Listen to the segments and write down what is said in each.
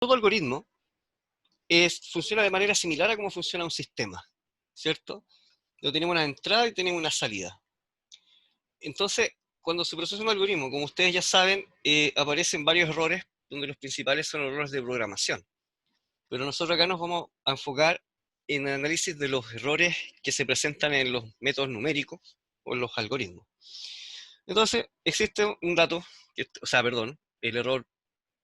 todo algoritmo funciona de manera similar a cómo funciona un sistema, ¿cierto? Lo tenemos una entrada y tenemos una salida. Entonces, cuando se procesa un algoritmo, como ustedes ya saben, aparecen varios errores, donde los principales son errores de programación. Pero nosotros acá nos vamos a enfocar en el análisis de los errores que se presentan en los métodos numéricos o en los algoritmos. Entonces, existe un dato, el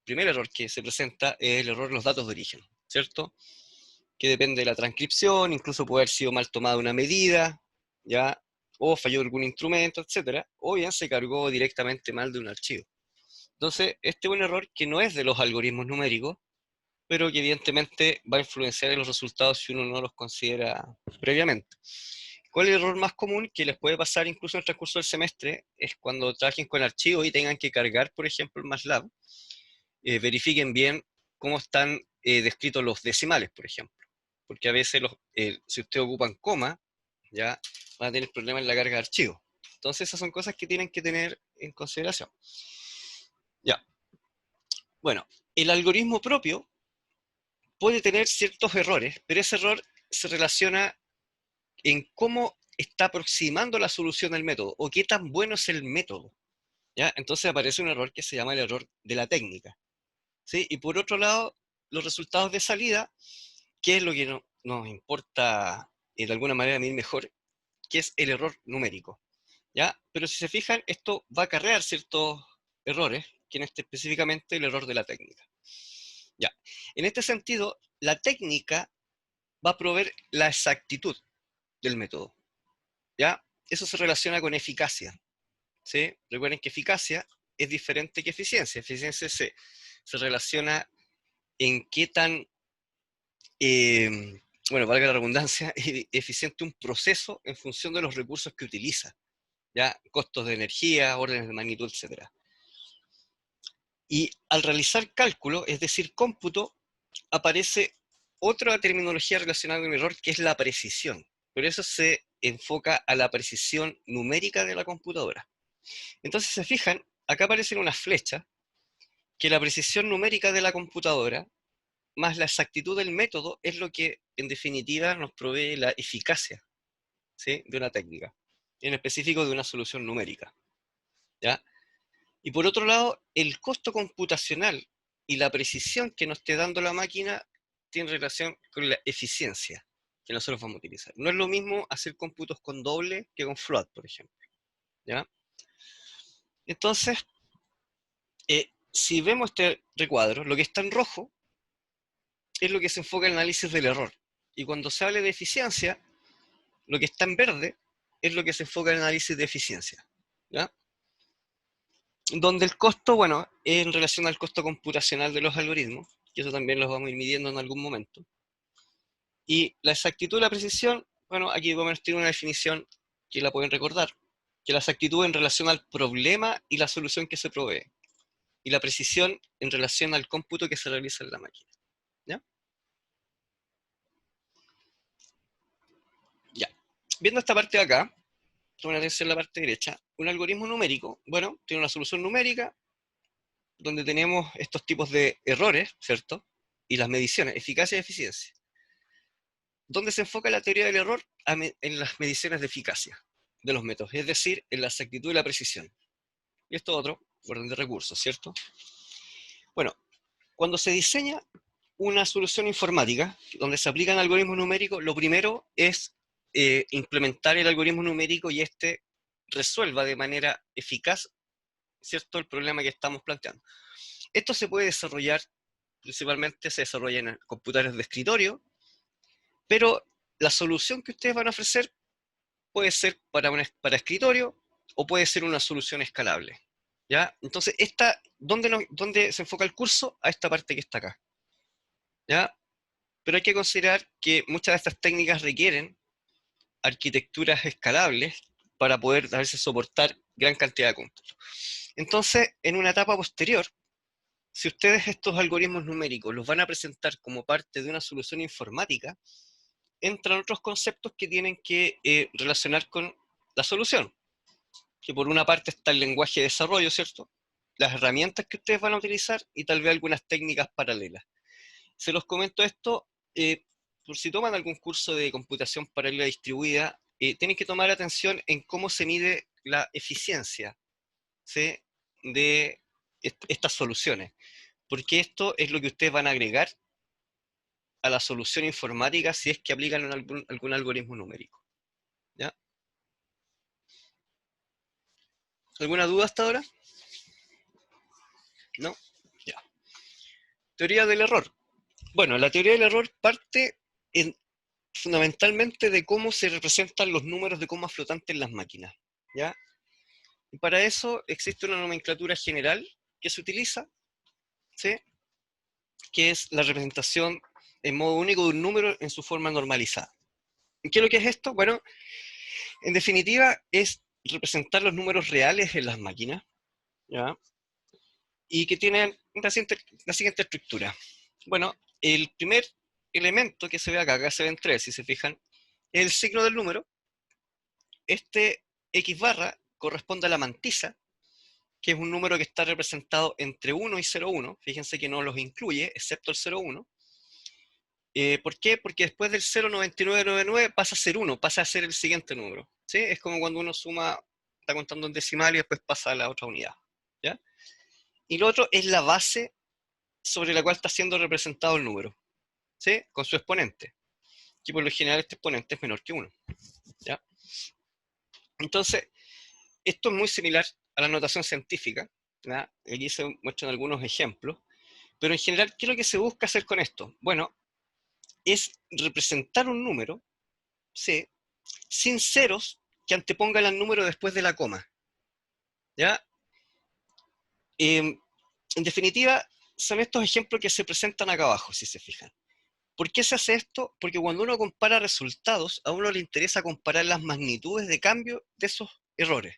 primer error que se presenta es el error de los datos de origen, ¿cierto? Que depende de la transcripción, incluso puede haber sido mal tomada una medida, ¿ya? O falló algún instrumento, etcétera, o bien se cargó directamente mal de un archivo. Entonces, este es un error que no es de los algoritmos numéricos, pero que evidentemente va a influenciar en los resultados si uno no los considera previamente. ¿Cuál es el error más común que les puede pasar incluso en el transcurso del semestre? Es cuando trabajen con archivos y tengan que cargar, por ejemplo, el MATLAB, verifiquen bien cómo están descritos los decimales, por ejemplo. Porque a veces, si ustedes ocupan coma, ya van a tener problemas en la carga de archivos. Entonces, esas son cosas que tienen que tener en consideración. Ya. Bueno, el algoritmo propio puede tener ciertos errores, pero ese error se relaciona en cómo está aproximando la solución al método, o qué tan bueno es el método. ¿Ya? Entonces aparece un error que se llama el error de la técnica. ¿Sí? Y por otro lado, los resultados de salida, que es lo que nos importa de alguna manera medir mejor, que es el error numérico. ¿Ya? Pero si se fijan, esto va a acarrear ciertos errores, que específicamente el error de la técnica. ¿Ya? En este sentido, la técnica va a proveer la exactitud del método. ¿Ya? Eso se relaciona con eficacia. ¿Sí? Recuerden que eficacia es diferente que eficiencia. Eficiencia se relaciona en qué tan, bueno, valga la redundancia, eficiente un proceso en función de los recursos que utiliza. ¿Ya? Costos de energía, órdenes de magnitud, etc. Y al realizar cálculo, es decir, cómputo, aparece otra terminología relacionada con el error, que es la precisión. Pero eso se enfoca a la precisión numérica de la computadora. Entonces, se fijan, acá aparecen unas flechas, que la precisión numérica de la computadora más la exactitud del método es lo que, en definitiva, nos provee la eficacia, ¿sí? De una técnica, en específico de una solución numérica. ¿Ya? Y por otro lado, el costo computacional y la precisión que nos esté dando la máquina tiene relación con la eficiencia que nosotros vamos a utilizar. No es lo mismo hacer cómputos con doble que con float, por ejemplo. ¿Ya? Entonces, si vemos este recuadro, lo que está en rojo es lo que se enfoca en el análisis del error. Y cuando se habla de eficiencia, lo que está en verde es lo que se enfoca en el análisis de eficiencia. ¿Ya? Donde el costo, bueno, es en relación al costo computacional de los algoritmos, que eso también los vamos a ir midiendo en algún momento. Y la exactitud y la precisión, bueno, aquí vamos a tener una definición que la pueden recordar, que la exactitud en relación al problema y la solución que se provee, y la precisión en relación al cómputo que se realiza en la máquina. ¿Ya? Ya. Viendo esta parte de acá, tomen atención en la parte derecha, un algoritmo numérico, bueno, tiene una solución numérica, donde tenemos estos tipos de errores, ¿cierto? Y las mediciones, eficacia y eficiencia. ¿Dónde se enfoca la teoría del error? En las mediciones de eficacia de los métodos, es decir, en la exactitud y la precisión. Y esto otro, orden de recursos, ¿cierto? Bueno, cuando se diseña una solución informática donde se aplican algoritmos numéricos, lo primero es implementar el algoritmo numérico y este resuelva de manera eficaz, ¿cierto?, el problema que estamos planteando. Esto se puede desarrollar, principalmente se desarrolla en computadores de escritorio, pero la solución que ustedes van a ofrecer puede ser para escritorio o puede ser una solución escalable. ¿Ya? Entonces, ¿dónde se enfoca el curso? A esta parte que está acá. ¿Ya? Pero hay que considerar que muchas de estas técnicas requieren arquitecturas escalables para poder a veces soportar gran cantidad de cómputos. Entonces, en una etapa posterior, si ustedes estos algoritmos numéricos los van a presentar como parte de una solución informática, entran otros conceptos que tienen que relacionar con la solución. Que por una parte está el lenguaje de desarrollo, ¿cierto? Las herramientas que ustedes van a utilizar y tal vez algunas técnicas paralelas. Se los comento esto, por si toman algún curso de computación paralela distribuida, tienen que tomar atención en cómo se mide la eficiencia, ¿sí?, de estas soluciones, porque esto es lo que ustedes van a agregar a la solución informática si es que aplican algún algoritmo numérico. ¿Ya? ¿Alguna duda hasta ahora? ¿No? Ya. Teoría del error. Bueno, la teoría del error parte fundamentalmente de cómo se representan los números de comas flotantes en las máquinas. ¿Ya? Y para eso existe una nomenclatura general que se utiliza, ¿sí?, que es la representación en modo único de un número en su forma normalizada. ¿Qué es lo que es esto? Bueno, en definitiva es representar los números reales en las máquinas, ¿ya?, y que tienen la siguiente estructura. Bueno, el primer elemento que se ve acá se ven tres, si se fijan, es el signo del número. Este X barra corresponde a la mantisa, que es un número que está representado entre 1 y 0,1. Fíjense que no los incluye, excepto el 0,1. ¿Por qué? Porque después del 0,9999 pasa a ser 1, pasa a ser el siguiente número. ¿Sí? Es como cuando uno suma, está contando en decimal y después pasa a la otra unidad. ¿Ya? Y lo otro es la base sobre la cual está siendo representado el número, ¿sí?, con su exponente, que por lo general este exponente es menor que 1. ¿Ya? Entonces, esto es muy similar a la notación científica, ¿ya? Aquí se muestran algunos ejemplos, pero en general, ¿qué es lo que se busca hacer con esto? Bueno, es representar un número, ¿sí?, sin ceros que antepongan al número después de la coma. ¿Ya? En definitiva, son estos ejemplos que se presentan acá abajo, si se fijan. ¿Por qué se hace esto? Porque cuando uno compara resultados, a uno le interesa comparar las magnitudes de cambio de esos errores.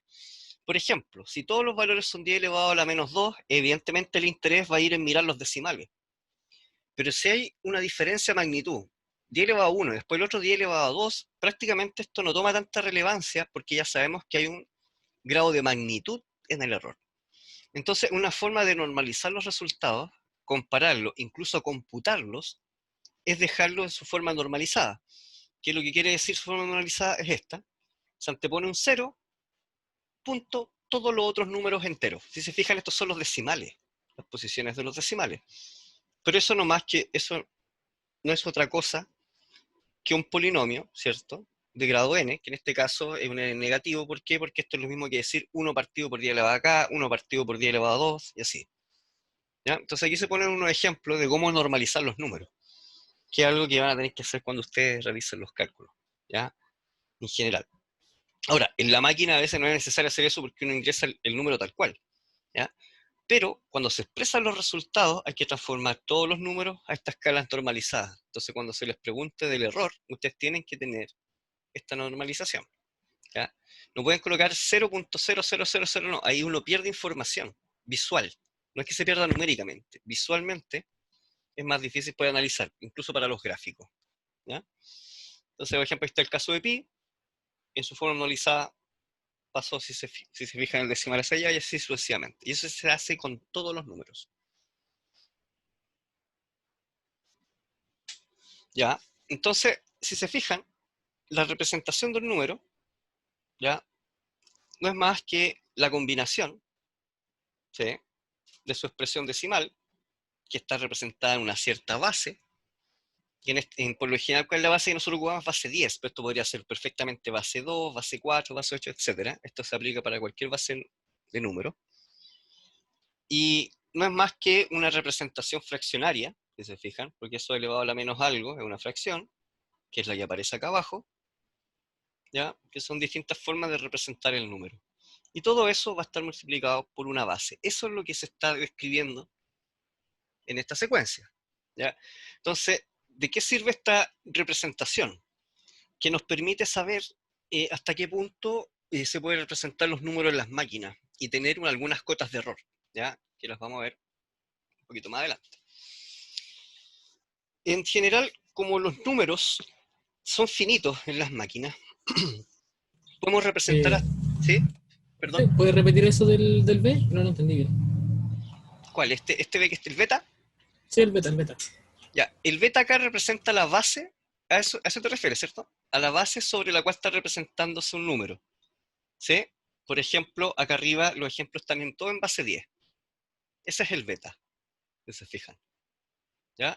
Por ejemplo, si todos los valores son 10 elevado a la menos 2, evidentemente el interés va a ir en mirar los decimales. Pero si hay una diferencia de magnitud, 10 elevado a 1 y después el otro 10 elevado a 2, prácticamente esto no toma tanta relevancia porque ya sabemos que hay un grado de magnitud en el error. Entonces, una forma de normalizar los resultados, compararlos, incluso computarlos, es dejarlo en su forma normalizada. ¿Qué es lo que quiere decir su forma normalizada? Es esta. Se antepone un 0, punto, todos los otros números enteros. Si se fijan, estos son los decimales, las posiciones de los decimales. Pero eso eso no es otra cosa que un polinomio, ¿cierto?, de grado n, que en este caso es un n negativo. ¿Por qué? Porque esto es lo mismo que decir 1 partido por 10 elevado a k, 1 partido por 10 elevado a 2, y así. ¿Ya? Entonces aquí se ponen unos ejemplos de cómo normalizar los números, que es algo que van a tener que hacer cuando ustedes realicen los cálculos, ¿ya?, en general. Ahora, en la máquina a veces no es necesario hacer eso porque uno ingresa el número tal cual, ¿ya? Pero cuando se expresan los resultados hay que transformar todos los números a estas escalas normalizadas. Entonces cuando se les pregunte del error, ustedes tienen que tener esta normalización, ¿ya? No pueden colocar 0.0000, no, ahí uno pierde información visual. No es que se pierda numéricamente, visualmente es más difícil poder analizar, incluso para los gráficos, ¿ya? Entonces, por ejemplo, ahí está el caso de pi, en su forma normalizada pasó, si se fijan, en el decimal hacia allá y así sucesivamente. Y eso se hace con todos los números. ¿Ya? Entonces, si se fijan, la representación del número, ¿ya?, no es más que la combinación, ¿sí?, de su expresión decimal, que está representada en una cierta base, y por lo general, ¿cuál es la base que nosotros ocupamos? Base 10, pero esto podría ser perfectamente base 2, base 4, base 8, etc. Esto se aplica para cualquier base de número. Y no es más que una representación fraccionaria, si se fijan, porque eso elevado a la menos algo es una fracción, que es la que aparece acá abajo, ¿ya?, que son distintas formas de representar el número. Y todo eso va a estar multiplicado por una base. Eso es lo que se está describiendo en esta secuencia, ¿ya? Entonces, ¿de qué sirve esta representación? Que nos permite saber hasta qué punto se pueden representar los números en las máquinas y tener algunas cotas de error, ¿ya?, que las vamos a ver un poquito más adelante. En general, como los números son finitos en las máquinas, podemos representar... ¿Sí? Sí, ¿Perdón? ¿puedes repetir eso del B? No lo entendí bien. ¿Cuál? ¿Este ve que es el beta? Sí, el beta, el beta. Ya, el beta acá representa la base, a eso te refieres, ¿cierto? A la base sobre la cual está representándose un número, ¿sí? Por ejemplo, acá arriba los ejemplos están en todo en base 10. Ese es el beta, si se fijan, ¿ya?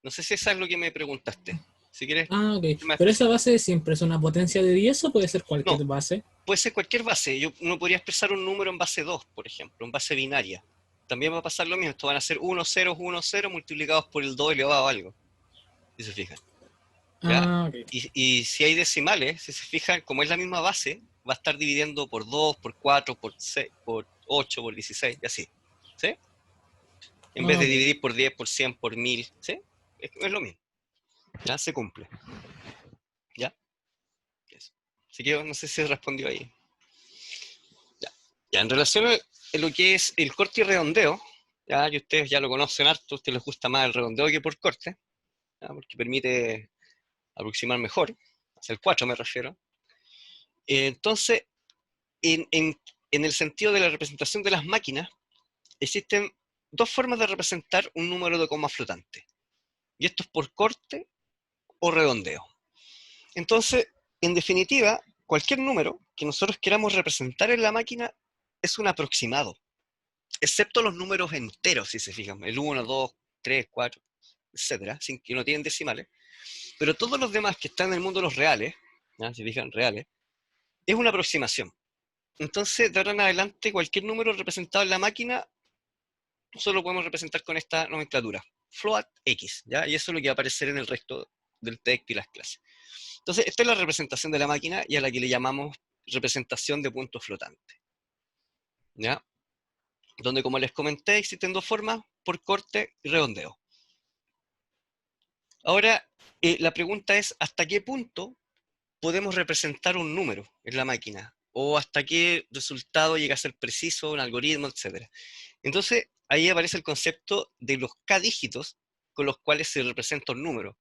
No sé si eso es lo que me preguntaste. Si quieres, Ah, ok. más Pero esa específico. base siempre es una potencia de 10 o puede ser No, cualquier base. puede ser cualquier base. Uno podría expresar un número en base 2, por ejemplo, en base binaria. También va a pasar lo mismo. Esto van a ser 1, 0, 1, 0 multiplicados por el 2 elevado a algo, si se fijan. ¿Ya? Ah, ok. Y si hay decimales, si se fijan, como es la misma base, va a estar dividiendo por 2, por 4, por 6, por 8, por 16, y así. ¿Sí? En vez Ah, de ok. dividir por 10, por 100, por 1000, ¿sí? Es lo mismo. Ya se cumple. ¿Ya? Eso. Así que no sé si respondió ahí. Ya. Ya, en relación a lo que es el corte y redondeo, ya, y ustedes ya lo conocen harto, a ustedes les gusta más el redondeo que por corte, ya, porque permite aproximar mejor, hacia el 4 me refiero. Entonces, en, en, en el sentido de la representación de las máquinas, existen dos formas de representar un número de coma flotante. Y esto es por corte o redondeo. Entonces, en definitiva, cualquier número que nosotros queramos representar en la máquina es un aproximado, excepto los números enteros, si se fijan, el 1, 2, 3, 4, etcétera, sin que no tienen decimales. Pero todos los demás que están en el mundo de los reales, ¿ya? Si fijan, reales, es una aproximación. Entonces, de ahora en adelante, cualquier número representado en la máquina solo podemos representar con esta nomenclatura, float x, ¿ya? Y eso es lo que va a aparecer en el resto del texto y las clases. Entonces, esta es la representación de la máquina y a la que le llamamos representación de puntos flotantes, ¿ya? Donde, como les comenté, existen dos formas, por corte y redondeo. Ahora, la pregunta es, ¿hasta qué punto podemos representar un número en la máquina? ¿O hasta qué resultado llega a ser preciso, un algoritmo, etcétera? Entonces, ahí aparece el concepto de los k dígitos con los cuales se representa un número.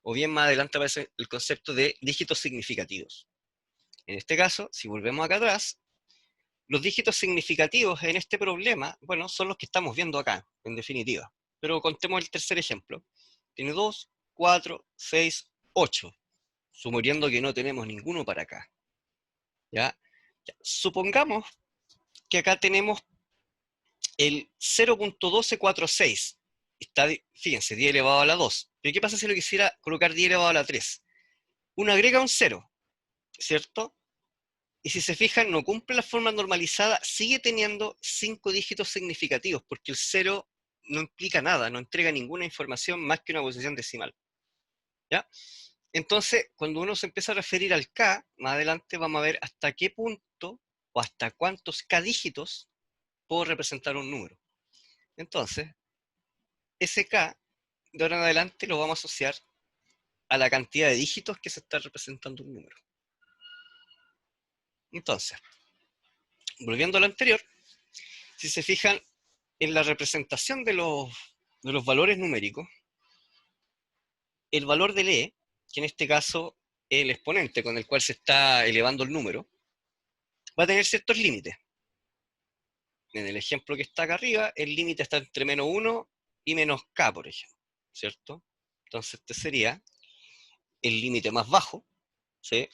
O bien más adelante aparece el concepto de dígitos significativos. En este caso, si volvemos acá atrás, los dígitos significativos en este problema, bueno, son los que estamos viendo acá, en definitiva. Pero contemos el tercer ejemplo. Tiene 2, 4, 6, 8, suponiendo que no tenemos ninguno para acá. ¿Ya? Ya. Supongamos que acá tenemos el 0.1246. Está, fíjense, 10 elevado a la 2. Pero ¿qué pasa si lo quisiera colocar 10 elevado a la 3? Uno agrega un 0, ¿cierto? Y si se fijan, no cumple la forma normalizada, sigue teniendo 5 dígitos significativos, porque el 0 no implica nada, no entrega ninguna información más que una posición decimal. ¿Ya? Entonces, cuando uno se empieza a referir al K, más adelante vamos a ver hasta qué punto o hasta cuántos K dígitos puedo representar un número. Entonces, ese K, de ahora en adelante, lo vamos a asociar a la cantidad de dígitos que se está representando un número. Entonces, volviendo a lo anterior, si se fijan en la representación de los valores numéricos, el valor del E, que en este caso es el exponente con el cual se está elevando el número, va a tener ciertos límites. En el ejemplo que está acá arriba, el límite está entre menos 1 y menos k, por ejemplo, ¿cierto? Entonces este sería el límite más bajo, ¿sí?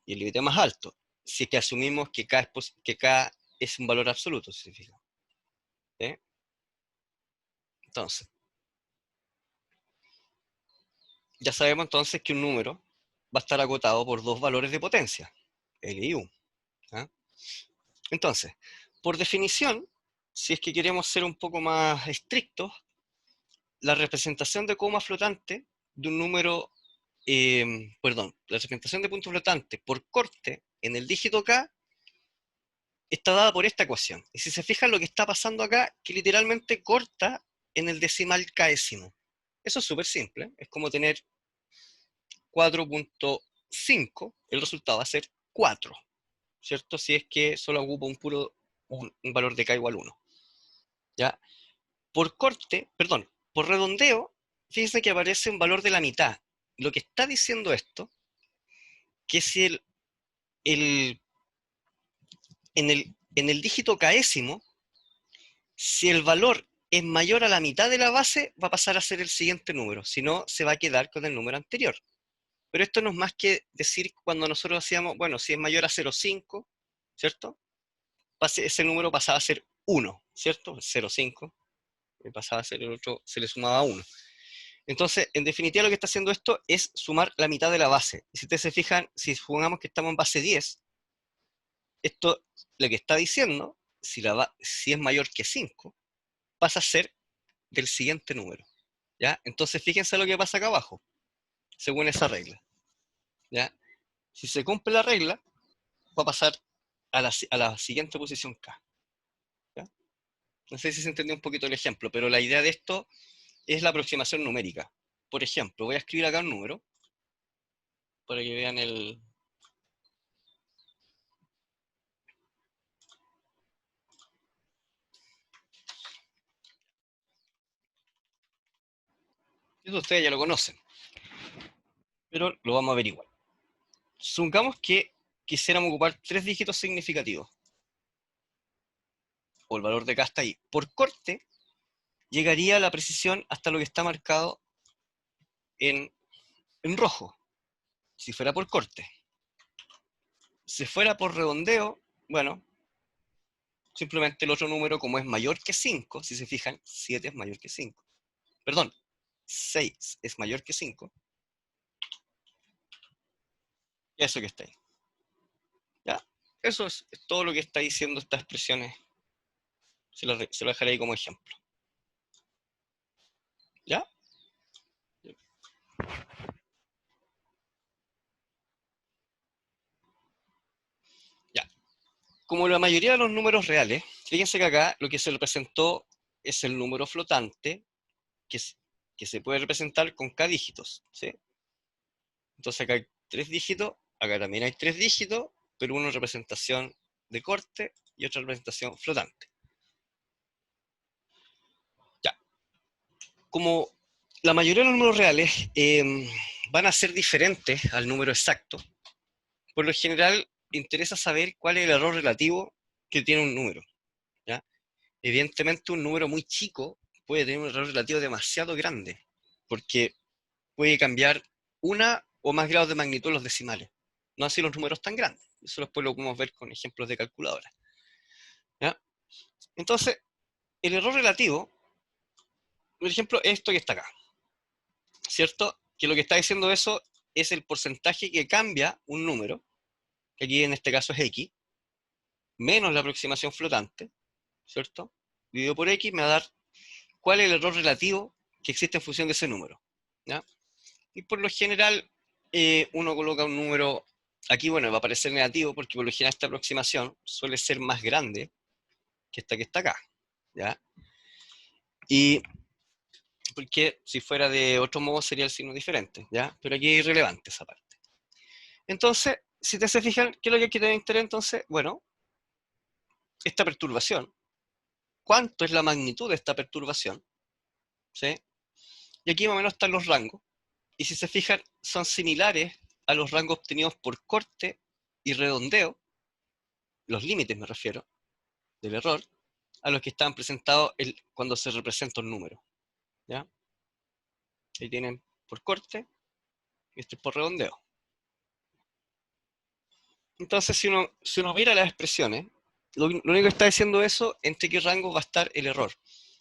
Y el límite más alto, si es que asumimos que k es un valor absoluto, si se fijan. ¿Sí? Entonces, ya sabemos entonces que un número va a estar acotado por dos valores de potencia, L y U. ¿Ah? Entonces, por definición, si es que queremos ser un poco más estrictos, la representación de coma flotante de un número, la representación de punto flotante por corte en el dígito k está dada por esta ecuación. Y si se fijan lo que está pasando acá, que literalmente corta en el decimal késimo. Eso es súper simple, es como tener 4.5, el resultado va a ser 4, ¿cierto? Si es que solo ocupa un valor de k igual 1. ¿Ya? Por corte, perdón, por redondeo, fíjense que aparece un valor de la mitad. Lo que está diciendo esto, que si el, en el dígito késimo, si el valor es mayor a la mitad de la base, va a pasar a ser el siguiente número, si no, se va a quedar con el número anterior. Pero esto no es más que decir cuando nosotros hacíamos, bueno, si es mayor a 0,5, ¿cierto? Ese número pasaba a ser 1, ¿cierto? 0,5, pasaba a ser el otro, se le sumaba 1. Entonces, en definitiva, lo que está haciendo esto es sumar la mitad de la base. Y si ustedes se fijan, si supongamos que estamos en base 10, esto lo que está diciendo, si es mayor que 5, pasa a ser del siguiente número. ¿Ya? Entonces, fíjense lo que pasa acá abajo, según esa regla. ¿Ya? Si se cumple la regla, va a pasar a la siguiente posición K. ¿Ya? No sé si se entendió un poquito el ejemplo, pero la idea de esto es la aproximación numérica. Por ejemplo, voy a escribir acá un número, para que vean el... Eso ustedes ya lo conocen, pero lo vamos a ver igual. Supongamos que quisiéramos ocupar 3 dígitos significativos, o el valor de K está ahí. Por corte, llegaría la precisión hasta lo que está marcado en rojo, si fuera por corte. Si fuera por redondeo, bueno, simplemente el otro número, como es mayor que 5, si se fijan, 7 es mayor que 5. Perdón, 6 es mayor que 5. Y eso que está ahí. ¿Ya? Eso es todo lo que está diciendo estas expresiones. Se lo dejaré ahí como ejemplo. ¿Ya? Ya. Como la mayoría de los números reales, fíjense que acá lo que se representó es el número flotante que se puede representar con K dígitos. ¿Sí? Entonces acá hay 3 dígitos, acá también hay 3 dígitos, pero una representación de corte y otra representación flotante. Ya. Como la mayoría de los números reales van a ser diferentes al número exacto, por lo general interesa saber cuál es el error relativo que tiene un número. ¿Ya? Evidentemente un número muy chico puede tener un error relativo demasiado grande, porque puede cambiar una o más grados de magnitud los decimales. No así los números tan grandes. Eso después lo podemos ver con ejemplos de calculadora. ¿Ya? Entonces, el error relativo, por ejemplo, esto que está acá, ¿cierto? Que lo que está diciendo eso es el porcentaje que cambia un número, que aquí en este caso es X, menos la aproximación flotante, ¿cierto? Dividido por X me va a dar cuál es el error relativo que existe en función de ese número. ¿Ya? Y por lo general, uno coloca un número, aquí bueno, va a aparecer negativo, porque por lo general esta aproximación suele ser más grande que esta que está acá. ¿Ya? Y porque si fuera de otro modo sería el signo diferente, ¿ya? Pero aquí es irrelevante esa parte. Entonces, si te se fijan, ¿qué es lo que hay que tener interés entonces? Bueno, esta perturbación, ¿cuánto es la magnitud de esta perturbación? ¿Sí? Y aquí más o menos están los rangos. Y si se fijan, son similares a los rangos obtenidos por corte y redondeo, los límites me refiero, del error, a los que estaban presentados cuando se representa un número. ¿Ya? Ahí tienen por corte y este es por redondeo. Entonces, si uno mira las expresiones, lo único que está diciendo eso, entre qué rango va a estar el error.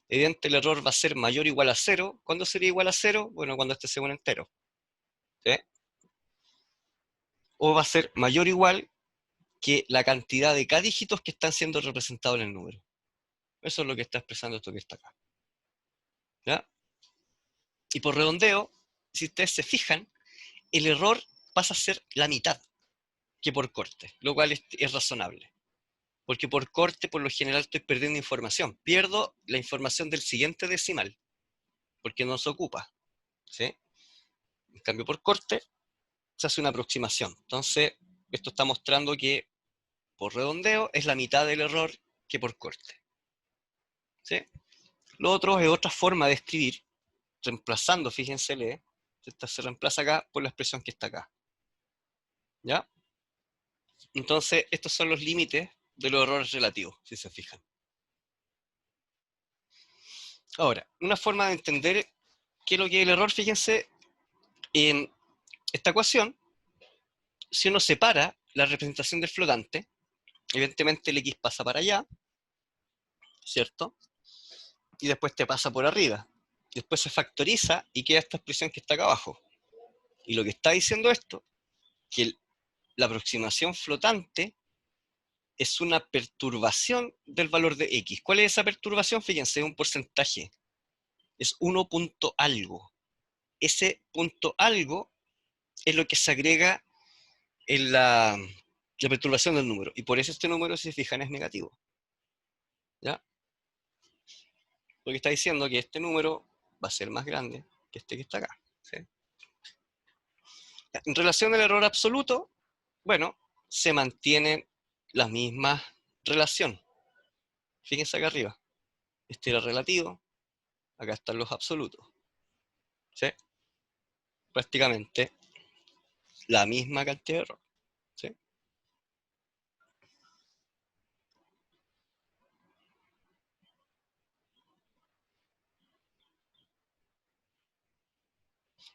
Evidentemente, el error va a ser mayor o igual a 0. ¿Cuándo sería igual a 0? Bueno, cuando este sea un entero. ¿Sí? O va a ser mayor o igual que la cantidad de K dígitos que están siendo representados en el número. Eso es lo que está expresando esto que está acá. ¿Ya? Y por redondeo, si ustedes se fijan, el error pasa a ser la mitad que por corte, lo cual es razonable. Porque por corte, por lo general, estoy perdiendo información. Pierdo la información del siguiente decimal, porque no se ocupa. ¿Sí? En cambio, por corte, se hace una aproximación. Entonces, esto está mostrando que por redondeo es la mitad del error que por corte. ¿Sí? Lo otro es otra forma de escribir, reemplazando, fíjense, esta se reemplaza acá por la expresión que está acá. ¿Ya? Entonces, estos son los límites de los errores relativos, si se fijan. Ahora, una forma de entender qué es lo que es el error, fíjense, en esta ecuación, si uno separa la representación del flotante, evidentemente el x pasa para allá, ¿cierto? Y después te pasa por arriba. Después se factoriza y queda esta expresión que está acá abajo. Y lo que está diciendo esto, que la aproximación flotante es una perturbación del valor de x. ¿Cuál es esa perturbación? Fíjense, es un porcentaje. Es 1 punto algo. Ese punto algo es lo que se agrega en la perturbación del número. Y por eso este número, si se fijan, es negativo. ¿Ya? Lo que está diciendo que este número va a ser más grande que este que está acá. ¿Sí? En relación al error absoluto, bueno, se mantiene la misma relación. Fíjense acá arriba. Este era relativo, acá están los absolutos. ¿Sí? Prácticamente la misma cantidad de error. ¿Sí?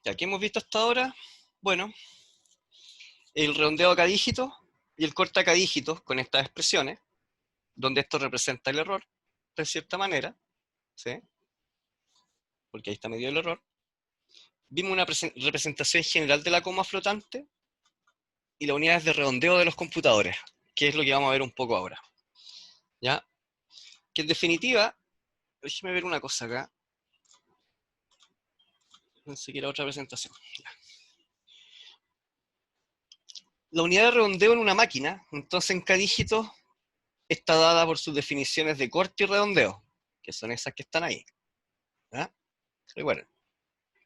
Ya que hemos visto hasta ahora, bueno, el redondeo a cada dígito y el corte a cada dígito con estas expresiones, donde esto representa el error, de cierta manera, ¿sí? Porque ahí está medio el error. Vimos una representación general de la coma flotante y las unidades de redondeo de los computadores, que es lo que vamos a ver un poco ahora. ¿Ya? Que en definitiva, déjeme ver una cosa acá. Pensé que era otra presentación. Ya. La unidad de redondeo en una máquina, entonces en cada dígito, está dada por sus definiciones de corte y redondeo, que son esas que están ahí. ¿Ya? Recuerden,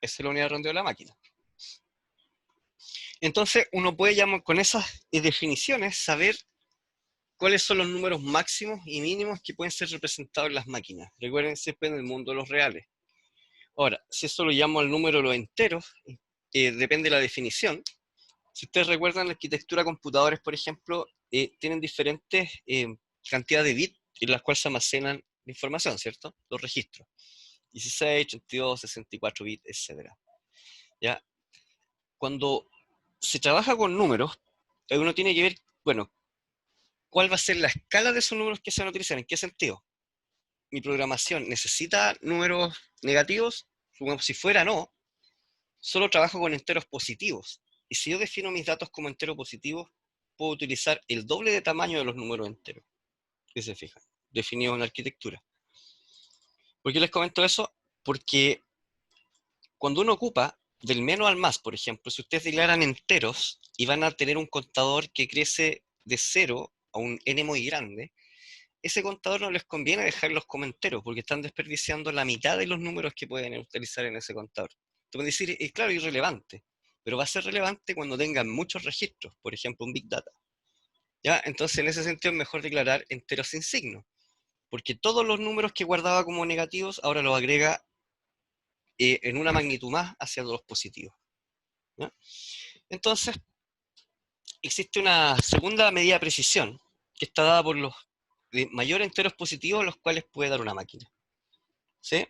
esa es la unidad de redondeo de la máquina. Entonces, uno puede ya con esas definiciones saber cuáles son los números máximos y mínimos que pueden ser representados en las máquinas. Recuerden siempre en el mundo de los reales. Ahora, si eso lo llamo al número de los enteros, depende de la definición. Si ustedes recuerdan, la arquitectura de computadores, por ejemplo, tienen diferentes cantidades de bits en las cuales se almacenan la información, ¿cierto? Los registros. 16, 32, 64 bits, etc. ¿Ya? Cuando se trabaja con números, uno tiene que ver, bueno, cuál va a ser la escala de esos números que se van a utilizar. ¿En qué sentido? Mi programación necesita números negativos, como si fuera no, solo trabajo con enteros positivos. Y si yo defino mis datos como enteros positivos, puedo utilizar el doble de tamaño de los números enteros. ¿Qué se fijan? Definido en la arquitectura. ¿Por qué les comento eso? Porque cuando uno ocupa del menos al más, por ejemplo, si ustedes declaran enteros y van a tener un contador que crece de 0 a un n muy grande, ese contador no les conviene dejarlos como enteros, porque están desperdiciando la mitad de los números que pueden utilizar en ese contador. Tú puedes decir, es claro, irrelevante, pero va a ser relevante cuando tengan muchos registros, por ejemplo, un Big Data. ¿Ya? Entonces, en ese sentido, es mejor declarar enteros sin signo, porque todos los números que guardaba como negativos, ahora los agrega en una magnitud más hacia los positivos. ¿Ya? Entonces, existe una segunda medida de precisión, que está dada por los mayores enteros positivos, los cuales puede dar una máquina. ¿Sí?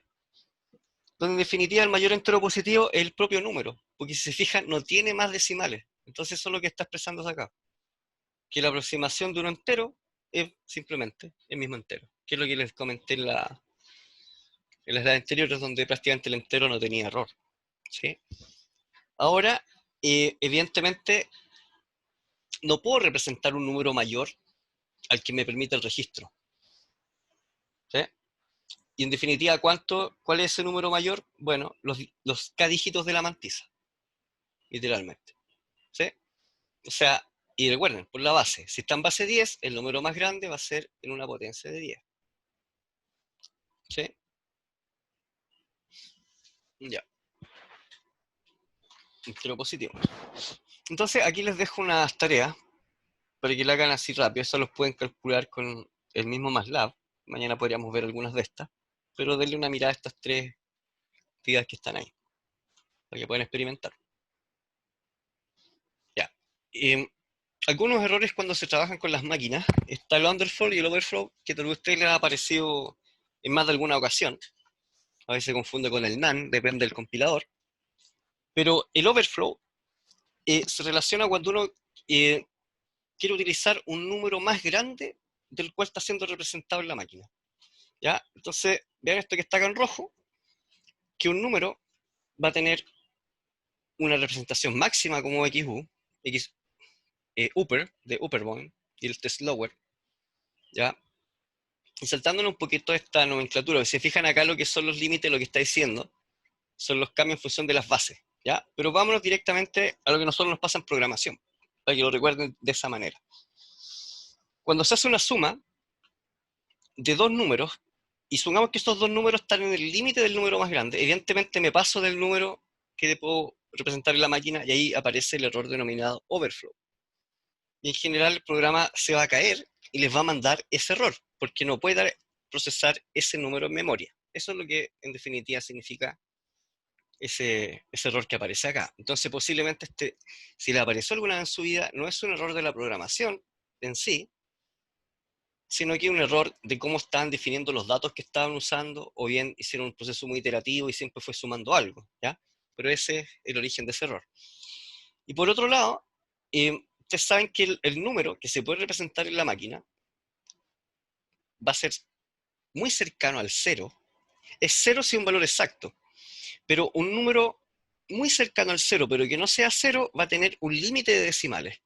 Donde en definitiva el mayor entero positivo es el propio número, porque si se fijan no tiene más decimales. Entonces eso es lo que está expresando acá. Que la aproximación de un entero es simplemente el mismo entero. Que es lo que les comenté en las slides anteriores, donde prácticamente el entero no tenía error. ¿Sí? Ahora, evidentemente, no puedo representar un número mayor al que me permite el registro. ¿Sí? Y en definitiva, ¿cuál es ese número mayor? Bueno, los K dígitos de la mantisa, literalmente. ¿Sí? O sea, y recuerden, por la base, si está en base 10, el número más grande va a ser en una potencia de 10. ¿Sí? Ya, entero positivo. Entonces, aquí les dejo unas tareas para que la hagan así rápido. Eso los pueden calcular con el mismo MATLAB. Mañana podríamos ver algunas de estas. Pero denle una mirada a estas tres actividades que están ahí, para que puedan experimentar. Ya. Algunos errores cuando se trabajan con las máquinas. Está el underflow y el overflow, que tal vez a ustedes les ha aparecido en más de alguna ocasión. a veces se confunde con el NaN, depende del compilador. Pero el overflow se relaciona cuando uno quiere utilizar un número más grande del cual está siendo representado en la máquina. ¿Ya? Entonces, vean esto que está acá en rojo, que un número va a tener una representación máxima como XU, X, upper, de upper bound, y el test lower, ¿ya? Y saltándonos un poquito esta nomenclatura, si se fijan acá lo que son los límites, lo que está diciendo, son los cambios en función de las bases, ¿ya? Pero vámonos directamente a lo que nosotros nos pasa en programación, para que lo recuerden de esa manera. Cuando se hace una suma de dos números, y supongamos que estos dos números están en el límite del número más grande, evidentemente me paso del número que puedo representar en la máquina, y ahí aparece el error denominado overflow. Y en general el programa se va a caer y les va a mandar ese error, porque no puede procesar ese número en memoria. Eso es lo que en definitiva significa ese error que aparece acá. Entonces posiblemente si le apareció alguna vez en su vida, no es un error de la programación en sí, sino que es un error de cómo estaban definiendo los datos que estaban usando, o bien hicieron un proceso muy iterativo y siempre fue sumando algo, ¿ya? Pero ese es el origen de ese error. Y por otro lado, ustedes saben que el número que se puede representar en la máquina va a ser muy cercano al cero. Es cero si es un valor exacto, pero un número muy cercano al cero, pero que no sea cero, va a tener un límite de decimales.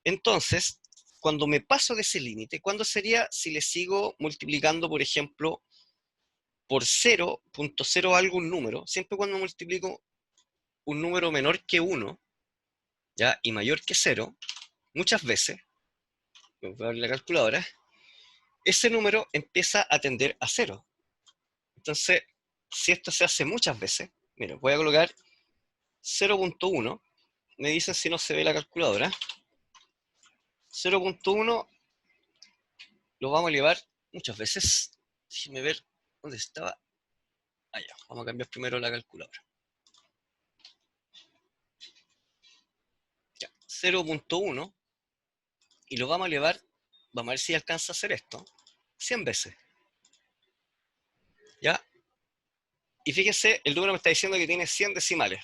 Entonces, cuando me paso de ese límite, ¿cuándo sería si le sigo multiplicando, por ejemplo, por 0.0 algún número? Siempre cuando multiplico un número menor que 1, ¿ya? Y mayor que 0, muchas veces, voy a abrir la calculadora, ese número empieza a tender a 0. Entonces, si esto se hace muchas veces, mira, voy a colocar 0.1, me dicen si no se ve la calculadora, 0.1 lo vamos a elevar muchas veces. Déjenme ver dónde estaba. Allá, vamos a cambiar primero la calculadora. 0.1 y lo vamos a elevar, vamos a ver si alcanza a hacer esto, 100 veces. ¿Ya? Y fíjense, el número me está diciendo que tiene 100 decimales.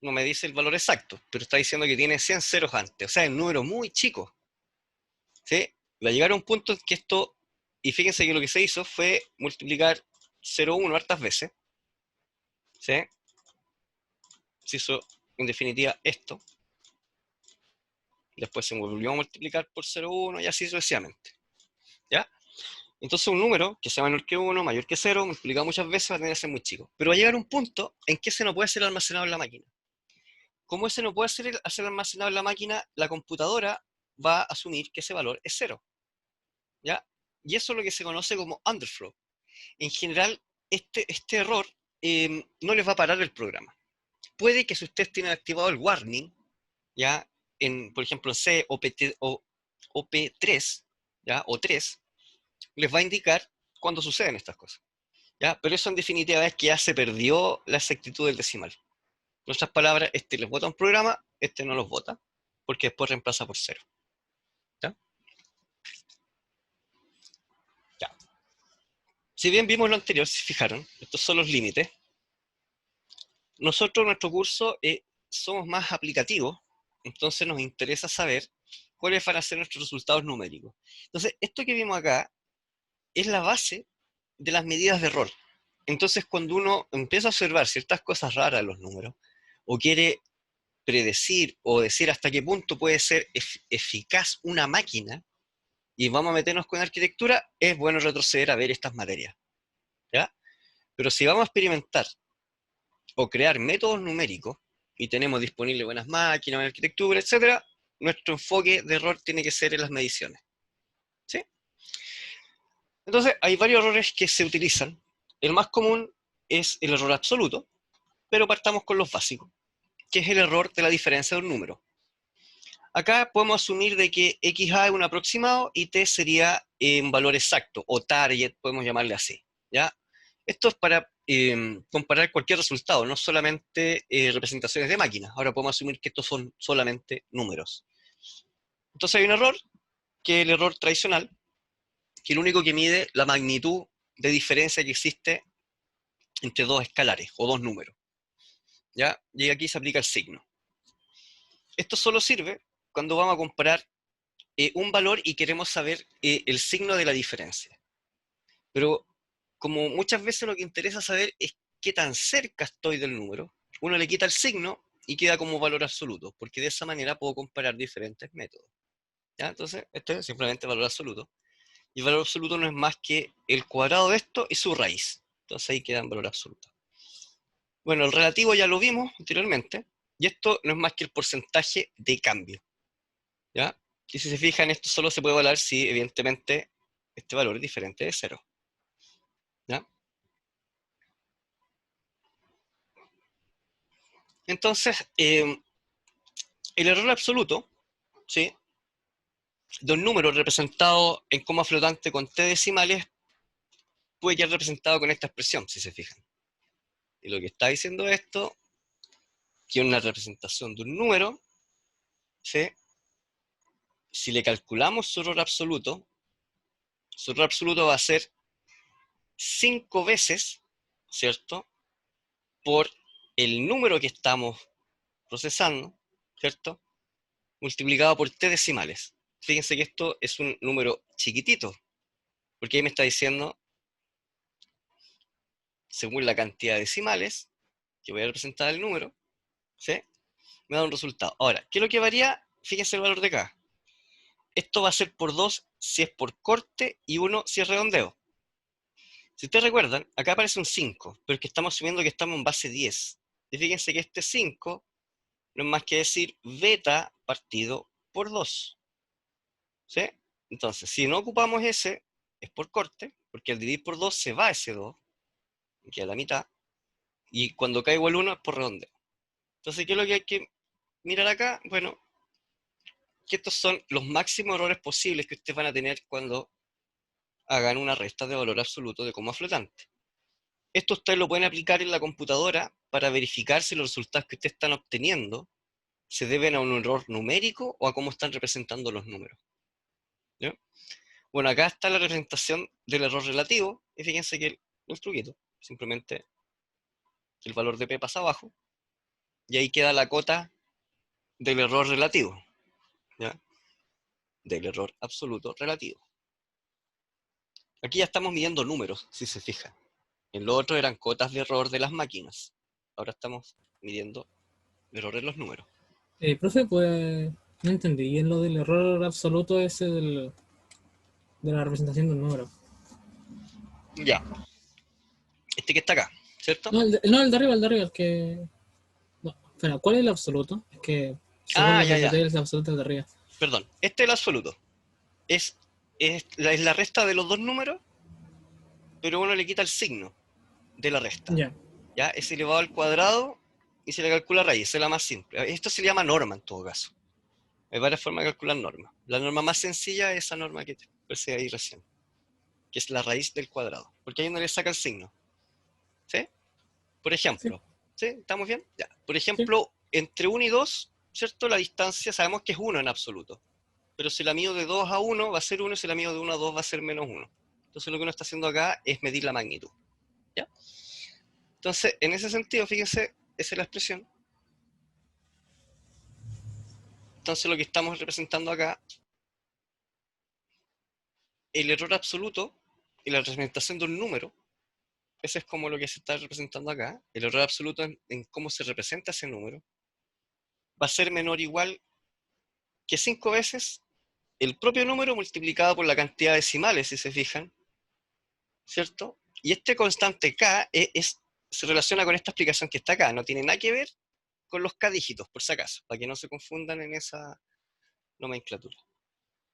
No me dice el valor exacto, pero está diciendo que tiene 100 ceros antes. O sea, es un número muy chico. ¿Sí? Va a llegar a un punto en que esto, y fíjense que lo que se hizo fue multiplicar 0,1 hartas veces. ¿Sí? Se hizo, en definitiva, esto. Después se volvió a multiplicar por 0,1 y así sucesivamente. ¿Ya? Entonces un número que sea menor que 1, mayor que 0, multiplicado muchas veces va a tener que ser muy chico. Pero va a llegar un punto en que ese no puede ser almacenado en la máquina. Como ese no puede ser almacenado en la máquina, la computadora va a asumir que ese valor es 0. ¿Ya? Y eso es lo que se conoce como underflow. En general, este error no les va a parar el programa. Puede que si ustedes tienen activado el warning, ¿ya? Por ejemplo, en C o OP3, ¿ya? O 3, les va a indicar cuando suceden estas cosas. ¿Ya? Pero eso en definitiva es que ya se perdió la exactitud del decimal. En otras palabras, este les vota un programa, este no los vota, porque después reemplaza por 0. ¿Ya? Ya. Si bien vimos lo anterior, si se fijaron, estos son los límites. Nosotros en nuestro curso somos más aplicativos, entonces nos interesa saber cuáles van a ser nuestros resultados numéricos. Entonces, esto que vimos acá es la base de las medidas de error. Entonces, cuando uno empieza a observar ciertas cosas raras en los números, o quiere predecir o decir hasta qué punto puede ser eficaz una máquina, y vamos a meternos con arquitectura, es bueno retroceder a ver estas materias. ¿Ya? Pero si vamos a experimentar o crear métodos numéricos, y tenemos disponibles buenas máquinas, buena arquitectura, etc., nuestro enfoque de error tiene que ser en las mediciones. ¿Sí? Entonces, hay varios errores que se utilizan. El más común es el error absoluto, pero partamos con los básicos, que es el error de la diferencia de un número. Acá podemos asumir de que XA es un aproximado y T sería un valor exacto, o target, podemos llamarle así. ¿Ya? Esto es para comparar cualquier resultado, no solamente representaciones de máquinas. Ahora podemos asumir que estos son solamente números. Entonces hay un error, que es el error tradicional, que es el único que mide la magnitud de diferencia que existe entre dos escalares o dos números. ¿Ya? Y aquí se aplica el signo. Esto solo sirve cuando vamos a comparar un valor y queremos saber el signo de la diferencia. Pero como muchas veces lo que interesa saber es qué tan cerca estoy del número, uno le quita el signo y queda como valor absoluto, porque de esa manera puedo comparar diferentes métodos. ¿Ya? Entonces, este es simplemente valor absoluto. Y el valor absoluto no es más que el cuadrado de esto y su raíz. Entonces ahí queda en valor absoluto. Bueno, el relativo ya lo vimos anteriormente, y esto no es más que el porcentaje de cambio. ¿Ya? Y si se fijan, esto solo se puede evaluar si, evidentemente, este valor es diferente de 0. ¿Ya? Entonces, el error absoluto, ¿sí?, de un número representado en coma flotante con t decimales puede quedar representado con esta expresión, si se fijan. Y lo que está diciendo esto, que una representación de un número, ¿sí?, si le calculamos su error absoluto va a ser 5 veces, ¿cierto?, por el número que estamos procesando, ¿cierto?, multiplicado por t decimales. Fíjense que esto es un número chiquitito, porque ahí me está diciendo, según la cantidad de decimales que voy a representar el número, ¿sí?, me da un resultado. Ahora, ¿qué es lo que varía? Fíjense el valor de acá. Esto va a ser por 2 si es por corte y 1 si es redondeo. Si ustedes recuerdan, acá aparece un 5, pero es que estamos asumiendo que estamos en base 10. Y fíjense que este 5 no es más que decir beta partido por 2. ¿Sí? Entonces, si no ocupamos ese, es por corte, porque al dividir por 2 se va ese 2, queda la mitad, y cuando cae igual 1 es por redondeo. Entonces, ¿qué es lo que hay que mirar acá? Bueno, que estos son los máximos errores posibles que ustedes van a tener cuando hagan una resta de valor absoluto de coma flotante. Esto ustedes lo pueden aplicar en la computadora para verificar si los resultados que ustedes están obteniendo se deben a un error numérico o a cómo están representando los números. ¿Ya? Bueno, acá está la representación del error relativo, y fíjense que no es truquito, simplemente el valor de p pasa abajo, y ahí queda la cota del error relativo, ¿ya?, del error absoluto relativo. Aquí ya estamos midiendo números, si se fijan. En lo otro eran cotas de error de las máquinas. Ahora estamos midiendo error en los números. Profe, pues no entendí bien lo del error absoluto ese de la representación de un número. Ya. Este que está acá, ¿cierto? No, el de arriba, el que... No, espera, ¿cuál es el absoluto? Es que según Ah, lo que ya, se ya. ve es el absoluto el de arriba. Perdón. Este es el absoluto. Es, es la resta de los dos números, pero uno le quita el signo de la resta. Ya. ¿Ya? Es elevado al cuadrado y se le calcula raíz. Esa es la más simple. Esto se le llama norma en todo caso. Hay varias formas de calcular norma. La norma más sencilla es esa norma que te expresé ahí recién, que es la raíz del cuadrado, porque ahí uno le saca el signo. ¿Sí? Por Sí, ejemplo, ¿sí? ¿Estamos bien? Ya. Por sí. ejemplo, entre 1 y 2, ¿cierto? La distancia sabemos que es 1 en absoluto. Pero si la mido de 2 a 1 va a ser 1, y si la mido de 1 a 2 va a ser menos 1. Entonces lo que uno está haciendo acá es medir la magnitud. ¿Ya? Entonces, en ese sentido, fíjense, esa es la expresión. Entonces lo que estamos representando acá, el error absoluto y la representación de un número, eso es como lo que se está representando acá. El error absoluto en cómo se representa ese número va a ser menor o igual que 5 veces el propio número multiplicado por la cantidad de decimales, si se fijan, ¿cierto? Y este constante k se relaciona con esta explicación que está acá, no tiene nada que ver con los k dígitos, por si acaso, para que no se confundan en esa nomenclatura.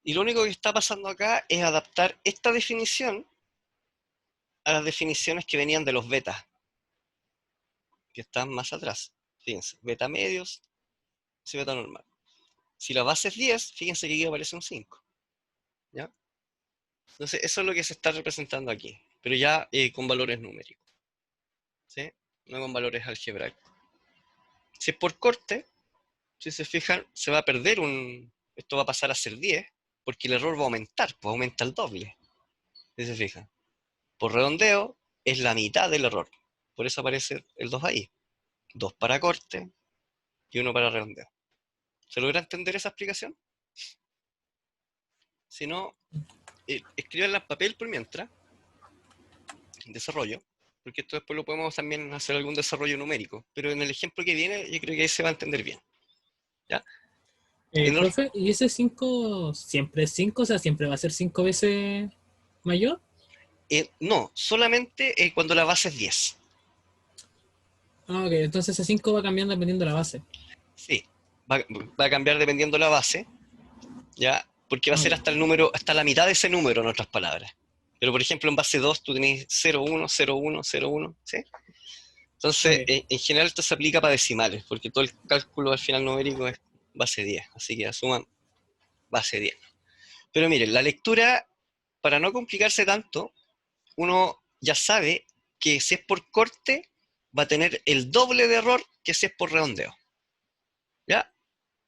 Y lo único que está pasando acá es adaptar esta definición a las definiciones que venían de los betas, que están más atrás. Fíjense, beta medios, y beta normal. Si la base es 10, fíjense que aquí aparece un 5. ¿Ya? Entonces, eso es lo que se está representando aquí, pero ya con valores numéricos, ¿sí? No con valores algebraicos. Si es por corte, si se fijan, se va a perder esto va a pasar a ser 10, porque el error va a aumentar, pues aumenta el doble, si se fijan. Por redondeo, es la mitad del error, Por eso aparece el 2 ahí. 2 para corte y 1 para redondeo. ¿Se logra entender esa explicación? Si no, escríbanla en papel por mientras, desarrollo, porque esto después lo podemos también hacer algún desarrollo numérico, pero en el ejemplo que viene yo creo que ahí se va a entender bien. ¿Ya? Profe, ¿y ese 5 siempre es 5? O sea, ¿siempre va a ser 5 veces mayor? No, solamente cuando la base es 10. Ah, ok, entonces ese 5 va cambiando dependiendo de la base. Sí, va a cambiar dependiendo la base, ¿ya? Porque va a Ah, ser ok. hasta el número, hasta la mitad de ese número, en otras palabras. Pero, por ejemplo, en base 2 tú tenés 0, 1, 0, 1, 0, 1, ¿sí? Entonces, Ok. en general esto se aplica para decimales, porque todo el cálculo al final numérico es base 10, así que asuman base 10. Pero miren, la lectura, para no complicarse tanto, uno ya sabe que si es por corte, va a tener el doble de error que si es por redondeo. ¿Ya?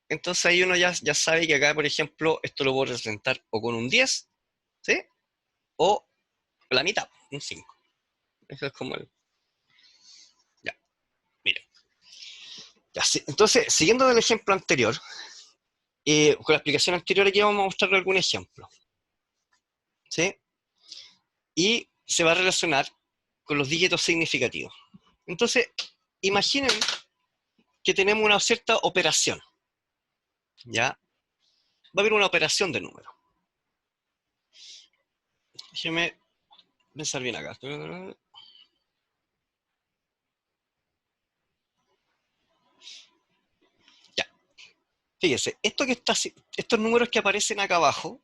Entonces ahí uno ya sabe que acá, por ejemplo, esto lo puedo representar o con un 10, ¿sí? O la mitad, un 5. Eso es como el... Ya, miren. Ya, sí. Entonces, siguiendo del ejemplo anterior, con la explicación anterior aquí vamos a mostrarle algún ejemplo, ¿sí? Y se va a relacionar con los dígitos significativos. Entonces, imaginen que tenemos una cierta operación, ¿ya? Va a haber una operación de número. Déjenme pensar bien acá. Ya, fíjense, estos números que aparecen acá abajo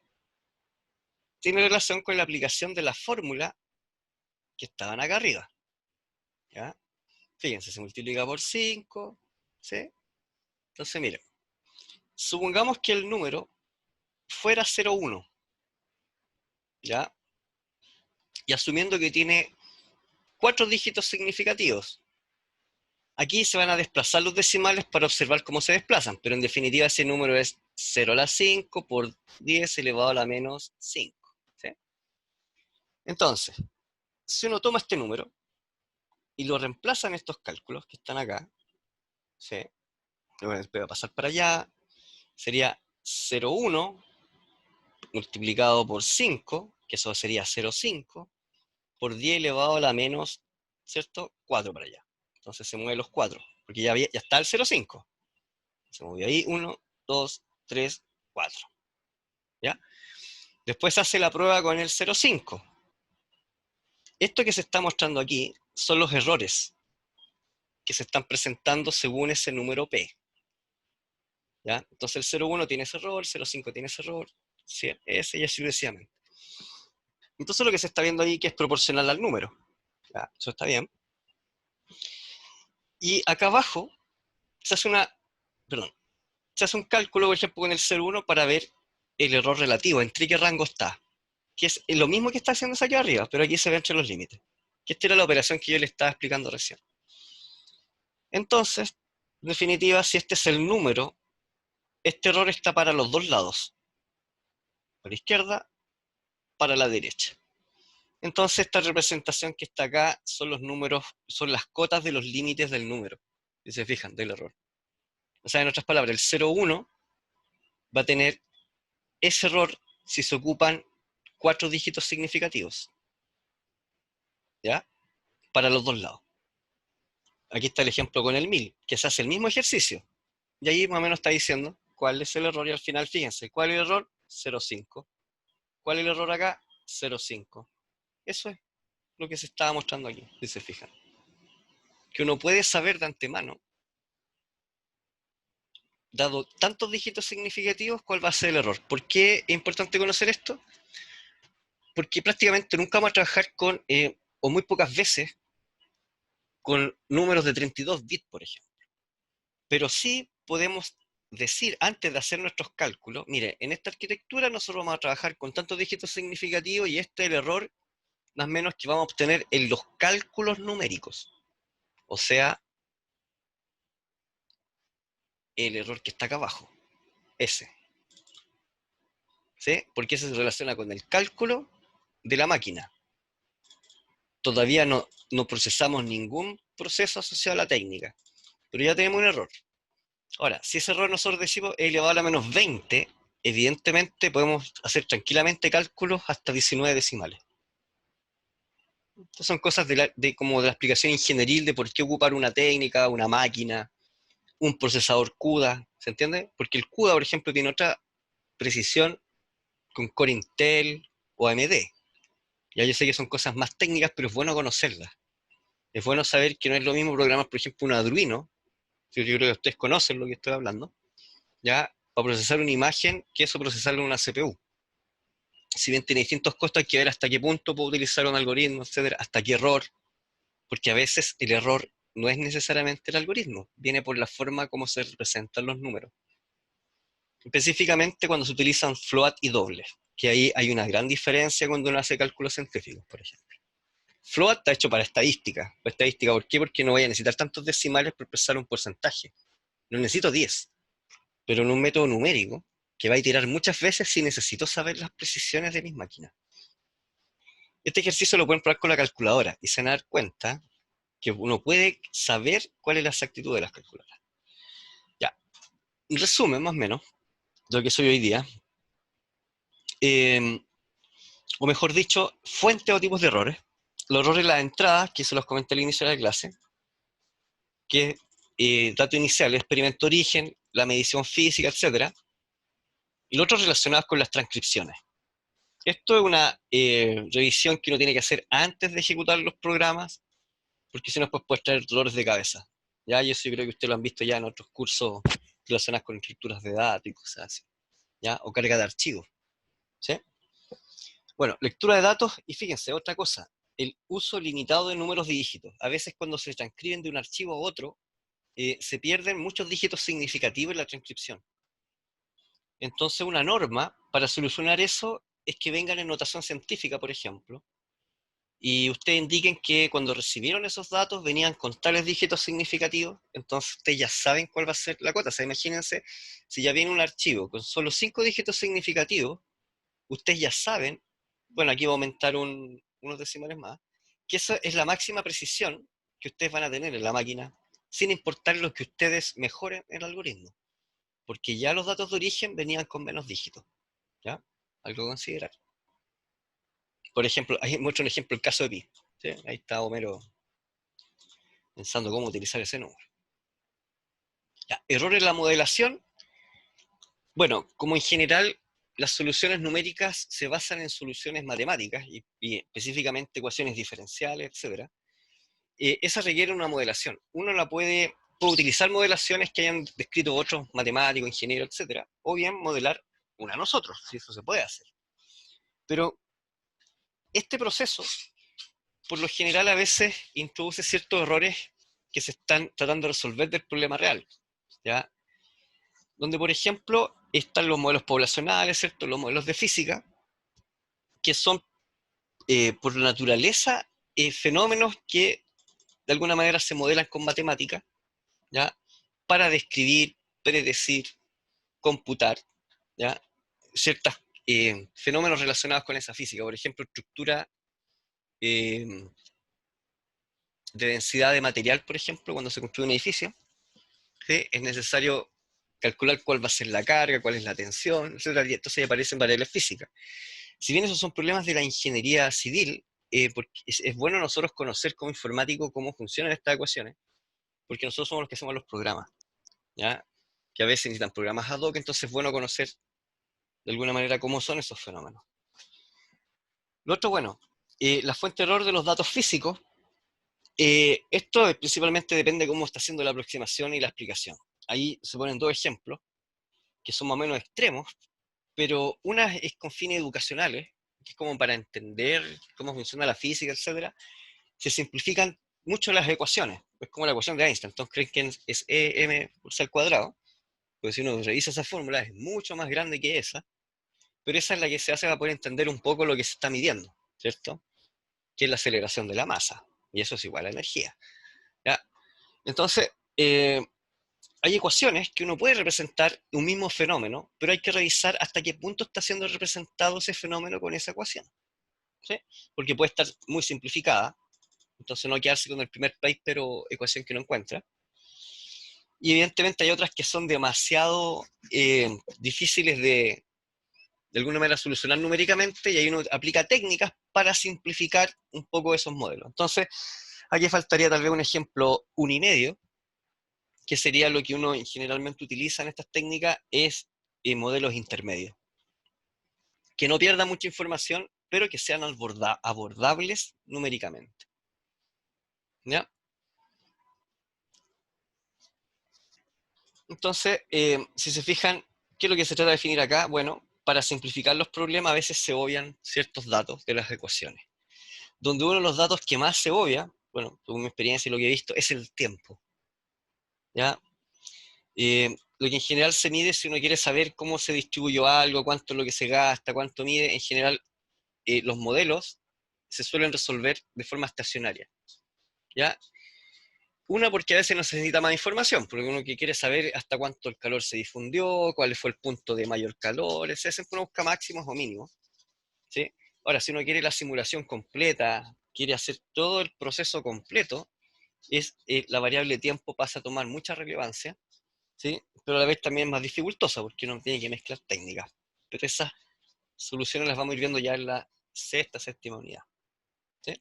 tienen relación con la aplicación de la fórmula que estaban acá arriba, ¿ya? Fíjense, se multiplica por 5, ¿sí? Entonces, miren, supongamos que el número fuera 0,1, ¿ya? Y asumiendo que tiene 4 dígitos significativos. Aquí se van a desplazar los decimales para observar cómo se desplazan, pero en definitiva ese número es 0 a la 5 por 10 elevado a la menos 5. ¿Sí? Entonces, si uno toma este número y lo reemplaza en estos cálculos que están acá, ¿sí? Voy a pasar para allá, sería 0,1 multiplicado por 5, que eso sería 0,5, por 10 elevado a la menos, ¿cierto? 4 para allá. Entonces se mueven los 4, porque ya está el 0,5. Se movió ahí 1, 2, 3, 4. ¿Ya? Después se hace la prueba con el 0,5. Esto que se está mostrando aquí son los errores que se están presentando según ese número P. ¿Ya? Entonces el 0,1 tiene ese error, el 0,5 tiene ese error, ¿sí? Ese y así sucesivamente. Entonces lo que se está viendo ahí que es proporcional al número. ¿Ya? Eso está bien. Y acá abajo se hace perdón, se hace un cálculo, por ejemplo, con el 0,1 para ver el error relativo, entre qué rango está. Que es lo mismo que está haciendo aquí arriba, pero aquí se ve entre los límites. Que esta era la operación que yo le estaba explicando recién. Entonces, en definitiva, si este es el número, este error está para los dos lados. Para la izquierda, para la derecha. Entonces, esta representación que está acá son los números, son las cotas de los límites del número. Si se fijan, del error. O sea, en otras palabras, el 0,1 va a tener ese error si se ocupan 4 dígitos significativos. ¿Ya? Para los dos lados. Aquí está el ejemplo con el 1000, que se hace el mismo ejercicio. Y ahí más o menos está diciendo cuál es el error y al final fíjense, ¿cuál es el error? 0,5. ¿Cuál es el error acá? 0,5. Eso es lo que se estaba mostrando aquí, si se fijan. Que uno puede saber de antemano, dado tantos dígitos significativos, cuál va a ser el error. ¿Por qué es importante conocer esto? Porque prácticamente nunca vamos a trabajar con, o muy pocas veces, con números de 32 bits, por ejemplo. Pero sí podemos decir, antes de hacer nuestros cálculos, mire, en esta arquitectura nosotros vamos a trabajar con tantos dígitos significativos y este es el error más o menos que vamos a obtener en los cálculos numéricos. O sea, el error que está acá abajo, ese. ¿Sí? Porque ese se relaciona con el cálculo de la máquina. Todavía no, no procesamos ningún proceso asociado a la técnica, pero ya tenemos un error. Ahora, si ese error nosotros decimos es elevado a la menos 20, evidentemente podemos hacer tranquilamente cálculos hasta 19 decimales. Estas son cosas como de la explicación ingenieril de por qué ocupar una técnica, una máquina, un procesador CUDA, ¿se entiende? Porque el CUDA, por ejemplo, tiene otra precisión con Core Intel o AMD. Ya yo sé que son cosas más técnicas, pero es bueno conocerlas. Es bueno saber que no es lo mismo programar, por ejemplo, un Arduino, yo creo que ustedes conocen lo que estoy hablando, ya, para procesar una imagen, que eso procesarlo en una CPU. Si bien tiene distintos costos, hay que ver hasta qué punto puedo utilizar un algoritmo, etcétera, hasta qué error, porque a veces el error no es necesariamente el algoritmo, viene por la forma como se representan los números. Específicamente cuando se utilizan float y dobles, que ahí hay una gran diferencia cuando uno hace cálculos científicos, por ejemplo. Float está hecho para estadística. ¿Para estadística por qué? Porque no voy a necesitar tantos decimales para expresar un porcentaje. No necesito 10, pero en un método numérico, que va a iterar muchas veces si necesito saber las precisiones de mis máquinas. Este ejercicio lo pueden probar con la calculadora y se van a dar cuenta que uno puede saber cuál es la exactitud de las calculadoras. Ya, en resumen, más o menos, de lo que soy hoy día, o mejor dicho, fuentes o tipos de errores. Los errores en las entradas, que se los comenté al inicio de la clase, que dato inicial, el experimento origen, la medición física, etc. Y los otros relacionados con las transcripciones. Esto es una revisión que uno tiene que hacer antes de ejecutar los programas, porque si no después puede traer dolores de cabeza. Ya, y eso yo creo que ustedes lo han visto ya en otros cursos relacionados con estructuras de datos y cosas así, ¿ya? O carga de archivos, ¿sí? Bueno, lectura de datos, y fíjense, otra cosa, el uso limitado de números de dígitos. A veces cuando se transcriben de un archivo a otro, se pierden muchos dígitos significativos en la transcripción. Entonces una norma para solucionar eso es que vengan en notación científica, por ejemplo, y ustedes indiquen que cuando recibieron esos datos venían con tales dígitos significativos, entonces ustedes ya saben cuál va a ser la cuota. O sea, imagínense, si ya viene un archivo con solo 5 dígitos significativos, ustedes ya saben, bueno, aquí va a aumentar unos decimales más, que esa es la máxima precisión que ustedes van a tener en la máquina, sin importar lo que ustedes mejoren en el algoritmo, porque ya los datos de origen venían con menos dígitos, ¿ya? Algo a considerar. Por ejemplo, ahí muestro un ejemplo, el caso de pi, ¿sí? Ahí está Homero pensando cómo utilizar ese número. Ya, error en la modelación. Bueno, como en general las soluciones numéricas se basan en soluciones matemáticas y específicamente ecuaciones diferenciales, etc. Esa requiere una modelación. Uno puede utilizar modelaciones que hayan descrito otros matemáticos, ingenieros, etc. O bien modelar una nosotros, si eso se puede hacer. Pero este proceso, por lo general, a veces introduce ciertos errores que se están tratando de resolver del problema real, ¿ya? Donde, por ejemplo, están los modelos poblacionales, ¿cierto? Los modelos de física, que son, por naturaleza, fenómenos que de alguna manera se modelan con matemática, ¿ya? Para describir, predecir, computar, ¿ya? Ciertos fenómenos relacionados con esa física. Por ejemplo, estructura de densidad de material, por ejemplo, cuando se construye un edificio, ¿sí? Es necesario calcular cuál va a ser la carga, cuál es la tensión, etc. Y entonces aparecen variables físicas. Si bien esos son problemas de la ingeniería civil, porque es bueno nosotros conocer como informático cómo funcionan estas ecuaciones, porque nosotros somos los que hacemos los programas, ¿ya? Que a veces necesitan programas ad hoc, entonces es bueno conocer de alguna manera cómo son esos fenómenos. Lo otro, bueno, la fuente de error de los datos físicos, esto principalmente depende de cómo está haciendo la aproximación y la explicación. Ahí se ponen dos ejemplos, que son más o menos extremos, pero una es con fines educacionales, que es como para entender cómo funciona la física, etc. Se simplifican mucho las ecuaciones, es como la ecuación de Einstein, entonces creen que es EM por C al cuadrado, porque si uno revisa esa fórmula es mucho más grande que esa, pero esa es la que se hace para poder entender un poco lo que se está midiendo, ¿cierto? Que es la aceleración de la masa, y eso es igual a energía, ¿ya? Entonces, hay ecuaciones que uno puede representar un mismo fenómeno, pero hay que revisar hasta qué punto está siendo representado ese fenómeno con esa ecuación, ¿sí? Porque puede estar muy simplificada, Entonces no quedarse con el primer paper o ecuación que no encuentra. Y evidentemente hay otras que son demasiado difíciles de alguna manera solucionar numéricamente, y ahí uno aplica técnicas para simplificar un poco esos modelos. Entonces, aquí faltaría tal vez un ejemplo 1,5, que sería lo que uno generalmente utiliza en estas técnicas, es modelos intermedios, que no pierdan mucha información, pero que sean abordables numéricamente. ¿Ya? Entonces, si se fijan, ¿qué es lo que se trata de definir acá? Bueno, para simplificar los problemas a veces se obvian ciertos datos de las ecuaciones. Donde uno de los datos que más se obvia, bueno, según mi experiencia y lo que he visto, es el tiempo. ¿Ya? Lo que en general se mide, si uno quiere saber cómo se distribuyó algo, cuánto es lo que se gasta, cuánto mide, en general los modelos se suelen resolver de forma estacionaria. ¿Ya? Una, porque a veces no se necesita más información, porque uno que quiere saber hasta cuánto el calor se difundió, cuál fue el punto de mayor calor, etc. Siempre uno busca máximos o mínimos. ¿Sí? Ahora, si uno quiere la simulación completa, quiere hacer todo el proceso completo, la variable tiempo pasa a tomar mucha relevancia, ¿sí? Pero a la vez también es más dificultosa, porque uno tiene que mezclar técnicas. Pero esas soluciones las vamos a ir viendo ya en la sexta, séptima unidad. ¿Sí?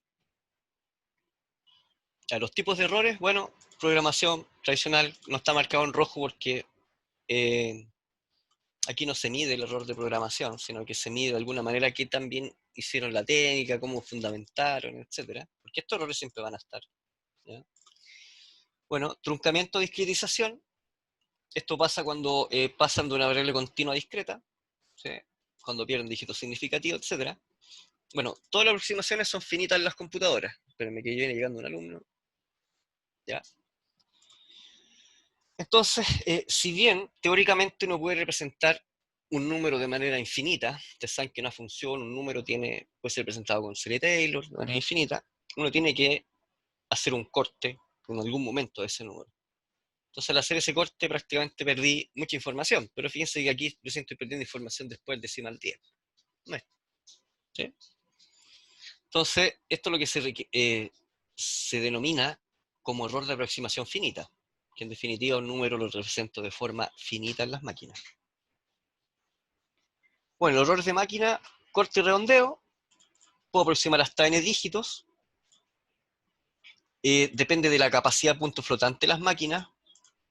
Ya, los tipos de errores, bueno, programación tradicional no está marcado en rojo porque eh, aquí no se mide el error de programación, sino que se mide de alguna manera qué también hicieron la técnica, cómo fundamentaron, etcétera. Porque estos errores siempre van a estar. ¿Ya? Bueno, truncamiento, discretización. Esto pasa cuando pasan de una variable continua a discreta, ¿sí? Cuando pierden dígitos significativos, etc. Bueno, todas las aproximaciones son finitas en las computadoras. Espérenme que viene llegando un alumno. Ya. Entonces, si bien teóricamente uno puede representar un número de manera infinita, ustedes saben que una función, un número puede ser representado con serie Taylor de manera infinita, uno tiene que hacer un corte en algún momento de ese número. Entonces, al hacer ese corte, prácticamente perdí mucha información. Pero fíjense que aquí yo estoy perdiendo información después del decimal 10. ¿No es? ¿Sí? Entonces, esto es lo que se denomina como error de aproximación finita, que en definitiva un número lo represento de forma finita en las máquinas. Bueno, los errores de máquina, corte y redondeo, puedo aproximar hasta n dígitos, depende de la capacidad de punto flotante de las máquinas,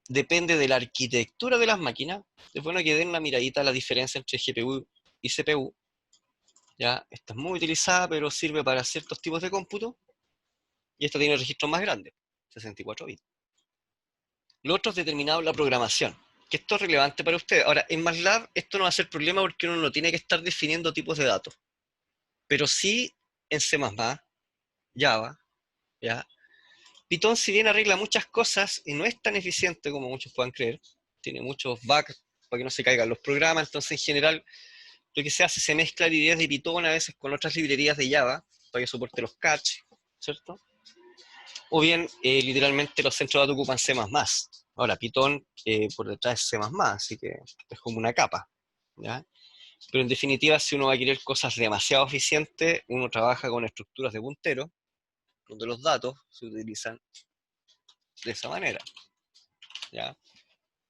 depende de la arquitectura de las máquinas. Es bueno que den una miradita a la diferencia entre GPU y CPU. ¿Ya? Esta es muy utilizada, pero sirve para ciertos tipos de cómputo, y esta tiene registros más grandes, 64 bits. Lo otro es determinado la programación, que esto es relevante para ustedes. Ahora, en MATLAB esto no va a ser problema porque uno no tiene que estar definiendo tipos de datos, pero sí en C++, Java, ¿ya? Python, si bien arregla muchas cosas y no es tan eficiente como muchos puedan creer, tiene muchos bugs para que no se caigan los programas, entonces en general lo que se hace se mezcla ideas de Python a veces con otras librerías de Java para que soporte los caches, ¿cierto? O bien literalmente los centros de datos ocupan C++. Ahora, Python por detrás es C++, así que es como una capa, ¿ya? Pero en definitiva, si uno va a querer cosas demasiado eficientes, uno trabaja con estructuras de puntero, donde los datos se utilizan de esa manera, ¿ya?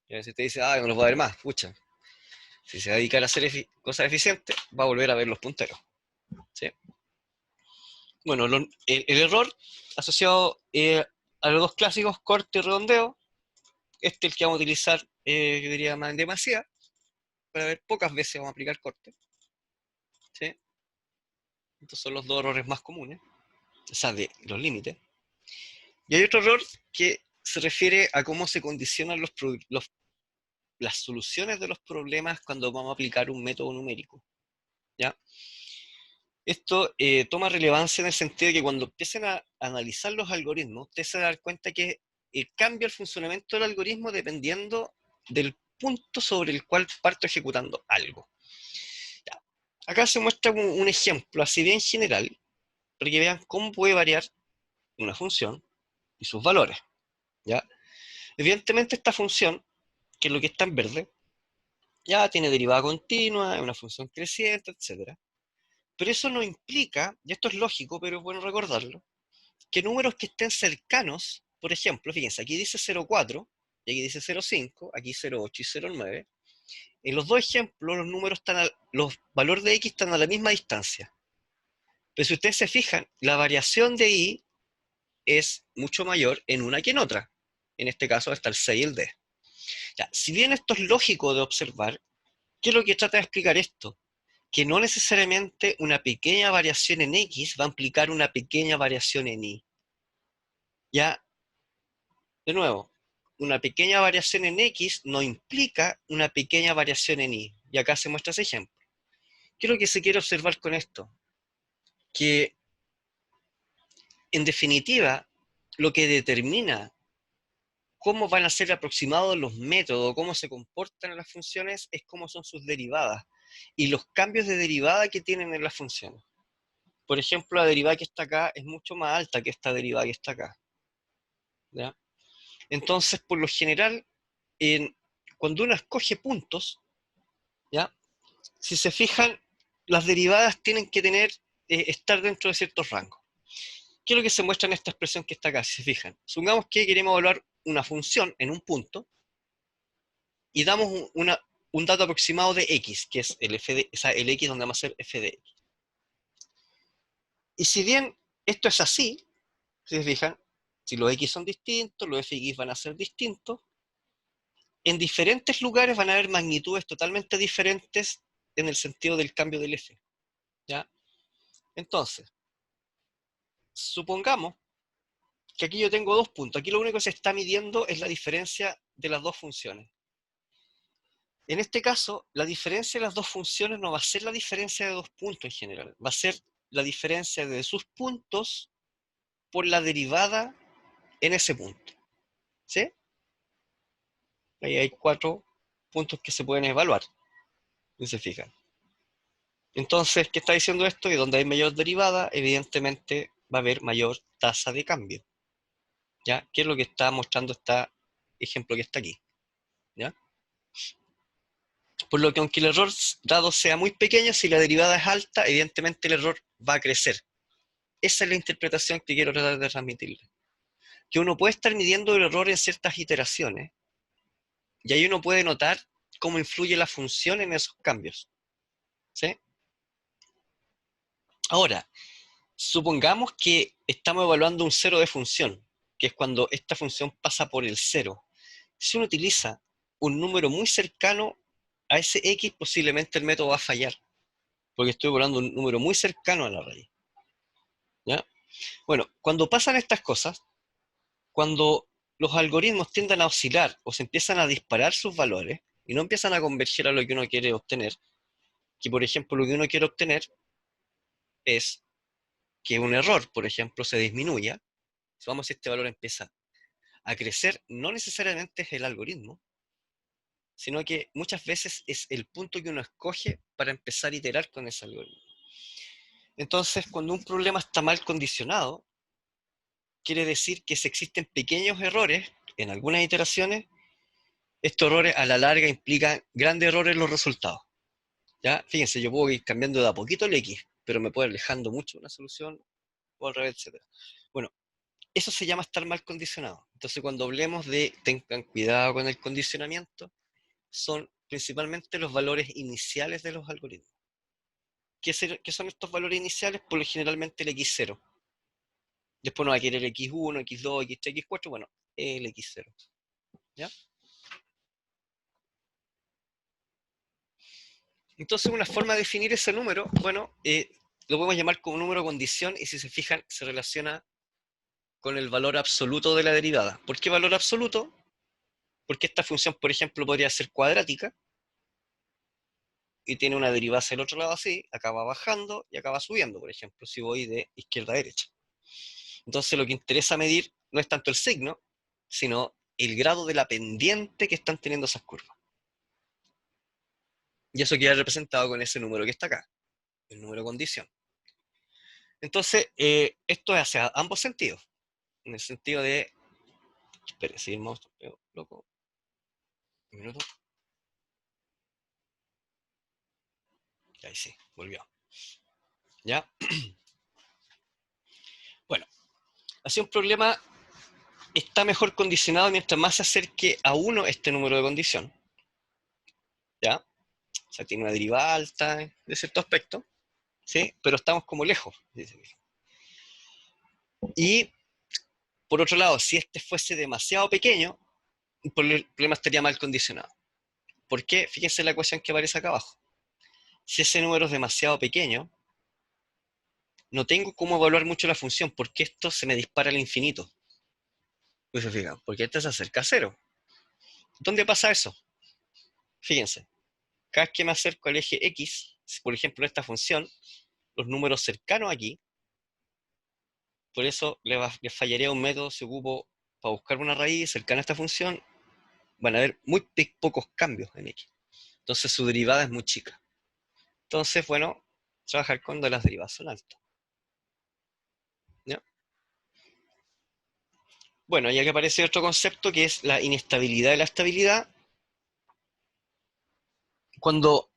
Y a veces te dice, no los va a ver más, pucha. Si se va a dedicar a hacer cosas eficientes, va a volver a ver los punteros, ¿sí? Bueno, el error asociado a los dos clásicos, corte y redondeo, este es el que vamos a utilizar, yo diría, más en demasía, para ver pocas veces vamos a aplicar corte, ¿sí? Estos son los dos errores más comunes, o sea, de los límites. Y hay otro error que se refiere a cómo se condicionan las soluciones de los problemas cuando vamos a aplicar un método numérico, ¿ya? Esto toma relevancia en el sentido de que cuando empiecen a analizar los algoritmos, ustedes se van a dar cuenta que cambia el funcionamiento del algoritmo dependiendo del punto sobre el cual parto ejecutando algo. Ya. Acá se muestra un ejemplo así bien general, para que vean cómo puede variar una función y sus valores, ¿ya? Evidentemente esta función, que es lo que está en verde, ya tiene derivada continua, es una función creciente, etc. Pero eso no implica, y esto es lógico, pero es bueno recordarlo, que números que estén cercanos, por ejemplo, fíjense, aquí dice 0,4 y aquí dice 0,5, aquí 0,8 y 0,9. En los dos ejemplos los números los valores de x están a la misma distancia. Pero si ustedes se fijan, la variación de y es mucho mayor en una que en otra. En este caso está el C y el D. Ya, si bien esto es lógico de observar, ¿qué es lo que trata de explicar esto? Que no necesariamente una pequeña variación en X va a implicar una pequeña variación en Y. Ya, de nuevo, una pequeña variación en X no implica una pequeña variación en Y. Y acá se muestra ese ejemplo. ¿Qué es lo que se quiere observar con esto? Que, en definitiva, lo que determina cómo van a ser aproximados los métodos, cómo se comportan las funciones, es cómo son sus derivadas y los cambios de derivada que tienen en las funciones. Por ejemplo, la derivada que está acá es mucho más alta que esta derivada que está acá. ¿Ya? Entonces, por lo general, cuando uno escoge puntos, ¿ya? Si se fijan, las derivadas tienen que estar dentro de ciertos rangos. ¿Qué es lo que se muestra en esta expresión que está acá? Si se fijan, supongamos que queremos evaluar una función en un punto y damos un dato aproximado de x, que es el x donde vamos a hacer f de x. Y si bien esto es así, si se fijan, si los x son distintos, los fx van a ser distintos, en diferentes lugares van a haber magnitudes totalmente diferentes en el sentido del cambio del f. ¿Ya? Entonces, supongamos que aquí yo tengo dos puntos. Aquí lo único que se está midiendo es la diferencia de las dos funciones. En este caso, la diferencia de las dos funciones no va a ser la diferencia de dos puntos en general, va a ser la diferencia de sus puntos por la derivada en ese punto. ¿Sí? Ahí hay 4 puntos que se pueden evaluar, si se fijan. Entonces, ¿qué está diciendo esto? Que donde hay mayor derivada, evidentemente va a haber mayor tasa de cambio. ¿Ya? ¿Qué es lo que está mostrando este ejemplo que está aquí? ¿Ya? Por lo que aunque el error dado sea muy pequeño, si la derivada es alta, evidentemente el error va a crecer. Esa es la interpretación que quiero tratar de transmitirle. Que uno puede estar midiendo el error en ciertas iteraciones, y ahí uno puede notar cómo influye la función en esos cambios. ¿Sí? Ahora, supongamos que estamos evaluando un cero de función, que es cuando esta función pasa por el cero. Si uno utiliza un número muy cercano a ese x, posiblemente el método va a fallar, porque estoy evaluando un número muy cercano a la raíz. ¿Ya? Bueno, cuando pasan estas cosas, cuando los algoritmos tienden a oscilar o se empiezan a disparar sus valores y no empiezan a converger a lo que uno quiere obtener, que por ejemplo lo que uno quiere obtener es que un error, por ejemplo, se disminuya, si vamos, si este valor empieza a crecer, no necesariamente es el algoritmo, sino que muchas veces es el punto que uno escoge para empezar a iterar con ese algoritmo. Entonces, cuando un problema está mal condicionado, quiere decir que si existen pequeños errores en algunas iteraciones, estos errores a la larga implican grandes errores en los resultados. ¿Ya? Fíjense, yo puedo ir cambiando de a poquito el X, pero me puede ir alejando mucho una solución o al revés, etc. Bueno, eso se llama estar mal condicionado. Entonces, cuando hablemos de tengan cuidado con el condicionamiento, son principalmente los valores iniciales de los algoritmos. ¿Qué son estos valores iniciales? Por lo generalmente el X0. Después no va a querer el X1, X2, X3, X4, bueno, el X0. ¿Ya? Entonces, una forma de definir ese número, bueno, lo podemos llamar como número condición y si se fijan, se relaciona con el valor absoluto de la derivada. ¿Por qué valor absoluto? Porque esta función, por ejemplo, podría ser cuadrática y tiene una derivada hacia el otro lado así, acaba bajando y acaba subiendo, por ejemplo, si voy de izquierda a derecha. Entonces, lo que interesa medir no es tanto el signo, sino el grado de la pendiente que están teniendo esas curvas. Y eso queda representado con ese número que está acá, el número condición. Entonces, esto es hacia ambos sentidos. En el sentido de... Espere, seguimos, loco. Un minuto. Ahí sí, volvió. ¿Ya? Bueno, Así un problema está mejor condicionado mientras más se acerque a 1 este número de condición. ¿Ya? O sea, tiene una derivada alta de cierto aspecto, ¿sí? Pero estamos como lejos. Y, por otro lado, si este fuese demasiado pequeño, el problema estaría mal condicionado. ¿Por qué? Fíjense la ecuación que aparece acá abajo. Si ese número es demasiado pequeño, no tengo cómo evaluar mucho la función, porque esto se me dispara al infinito. ¿No se fijan? Porque este se acerca a 0. ¿Dónde pasa eso? Fíjense, cada vez que me acerco al eje X, si por ejemplo esta función, los números cercanos aquí, por eso le fallaría un método si ocupo para buscar una raíz cercana a esta función, van a haber muy pocos cambios en X. Entonces su derivada es muy chica. Entonces, bueno, trabajar cuando las derivadas son altas. ¿Ya? Bueno, ya que aparece otro concepto que es la inestabilidad y la estabilidad. Cuando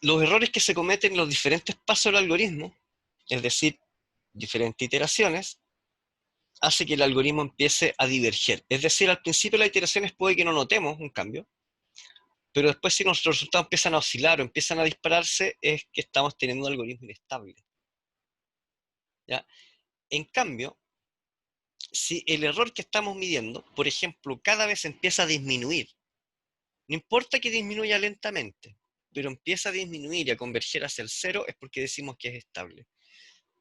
los errores que se cometen en los diferentes pasos del algoritmo, es decir, diferentes iteraciones, hace que el algoritmo empiece a diverger. Es decir, al principio de las iteraciones puede que no notemos un cambio, pero después si nuestros resultados empiezan a oscilar o empiezan a dispararse, es que estamos teniendo un algoritmo inestable. ¿Ya? En cambio, si el error que estamos midiendo, por ejemplo, cada vez empieza a disminuir, no importa que disminuya lentamente, pero empieza a disminuir y a converger hacia el 0, es porque decimos que es estable.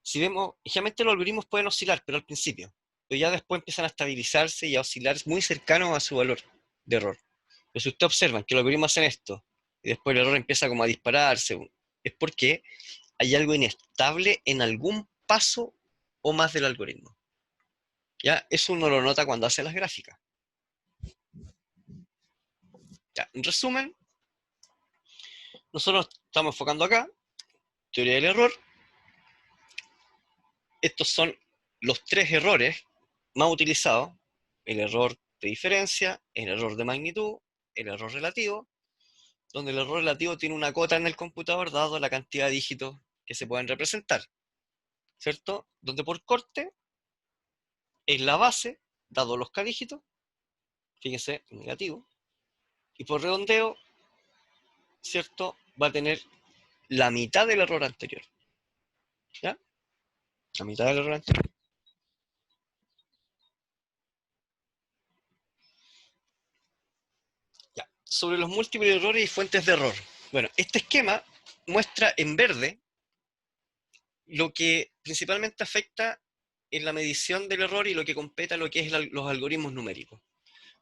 Si vemos, generalmente los algoritmos pueden oscilar, pero al principio, pero ya después empiezan a estabilizarse y a oscilar muy cercano a su valor de error. Pero si ustedes observan que los algoritmos hacen esto, y después el error empieza como a dispararse, es porque hay algo inestable en algún paso o más del algoritmo. ¿Ya? Eso uno lo nota cuando hace las gráficas. Ya, en resumen, nosotros estamos enfocando acá, teoría del error. Estos son los 3 errores más utilizados: el error de diferencia, el error de magnitud, el error relativo, donde el error relativo tiene una cota en el computador dado la cantidad de dígitos que se pueden representar, ¿cierto? Donde por corte es la base, dado los k dígitos, fíjense, negativo, y por redondeo, ¿cierto? Va a tener la mitad del error anterior, ¿ya? La mitad del error anterior. Ya. Sobre los múltiples errores y fuentes de error. Bueno, este esquema muestra en verde lo que principalmente afecta en la medición del error y lo que compete a lo que es los algoritmos numéricos.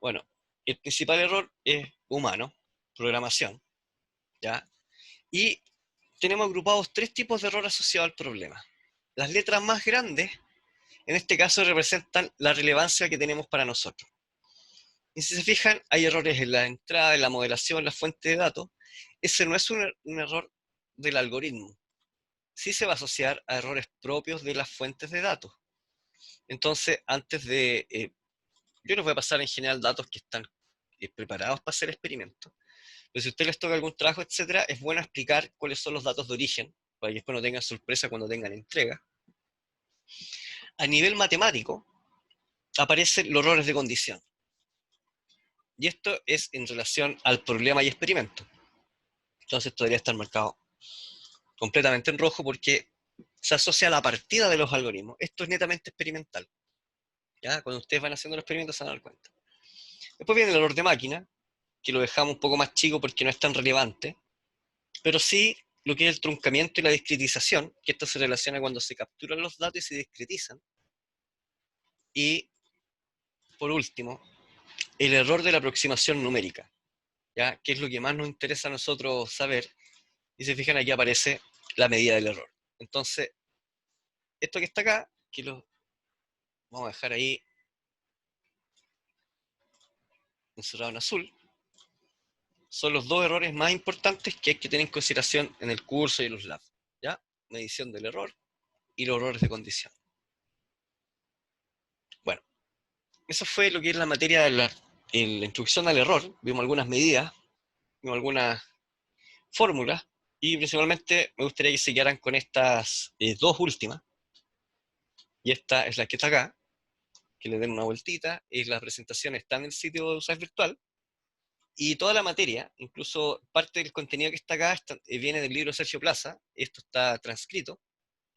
Bueno, el principal error es humano, programación, ¿ya? Y tenemos agrupados 3 tipos de error asociados al problema. Las letras más grandes, en este caso, representan la relevancia que tenemos para nosotros. Y si se fijan, hay errores en la entrada, en la modelación, en la fuente de datos. Ese no es un error del algoritmo. Sí se va a asociar a errores propios de las fuentes de datos. Entonces, antes de... yo les voy a pasar en general datos que están preparados para hacer experimentos. Pero si a ustedes les toca algún trabajo, etcétera, es bueno explicar cuáles son los datos de origen, para que después no tengan sorpresa cuando tengan entrega. A nivel matemático, aparecen los errores de condición. Y esto es en relación al problema y experimento. Entonces, esto debería estar marcado completamente en rojo porque se asocia a la partida de los algoritmos. Esto es netamente experimental. ¿Ya? Cuando ustedes van haciendo los experimentos se van a dar cuenta. Después viene el error de máquina, que lo dejamos un poco más chico porque no es tan relevante, pero sí lo que es el truncamiento y la discretización, que esto se relaciona cuando se capturan los datos y se discretizan. Y, por último, el error de la aproximación numérica, ¿ya? Que es lo que más nos interesa a nosotros saber. Y se fijan, aquí aparece la medida del error. Entonces, esto que está acá, que lo vamos a dejar ahí encerrado en azul, son los 2 errores más importantes que hay que tener en consideración en el curso y en los labs, ¿ya? Medición del error y los errores de condición. Bueno, eso fue lo que es la materia de la introducción al error. Vimos algunas medidas, vimos algunas fórmulas, y principalmente me gustaría que se quedaran con estas 2 últimas, y esta es la que está acá, que le den una vueltita. La presentación está en el sitio de USAID Virtual. Y toda la materia, incluso parte del contenido que está acá, viene del libro Sergio Plaza. Esto está transcrito.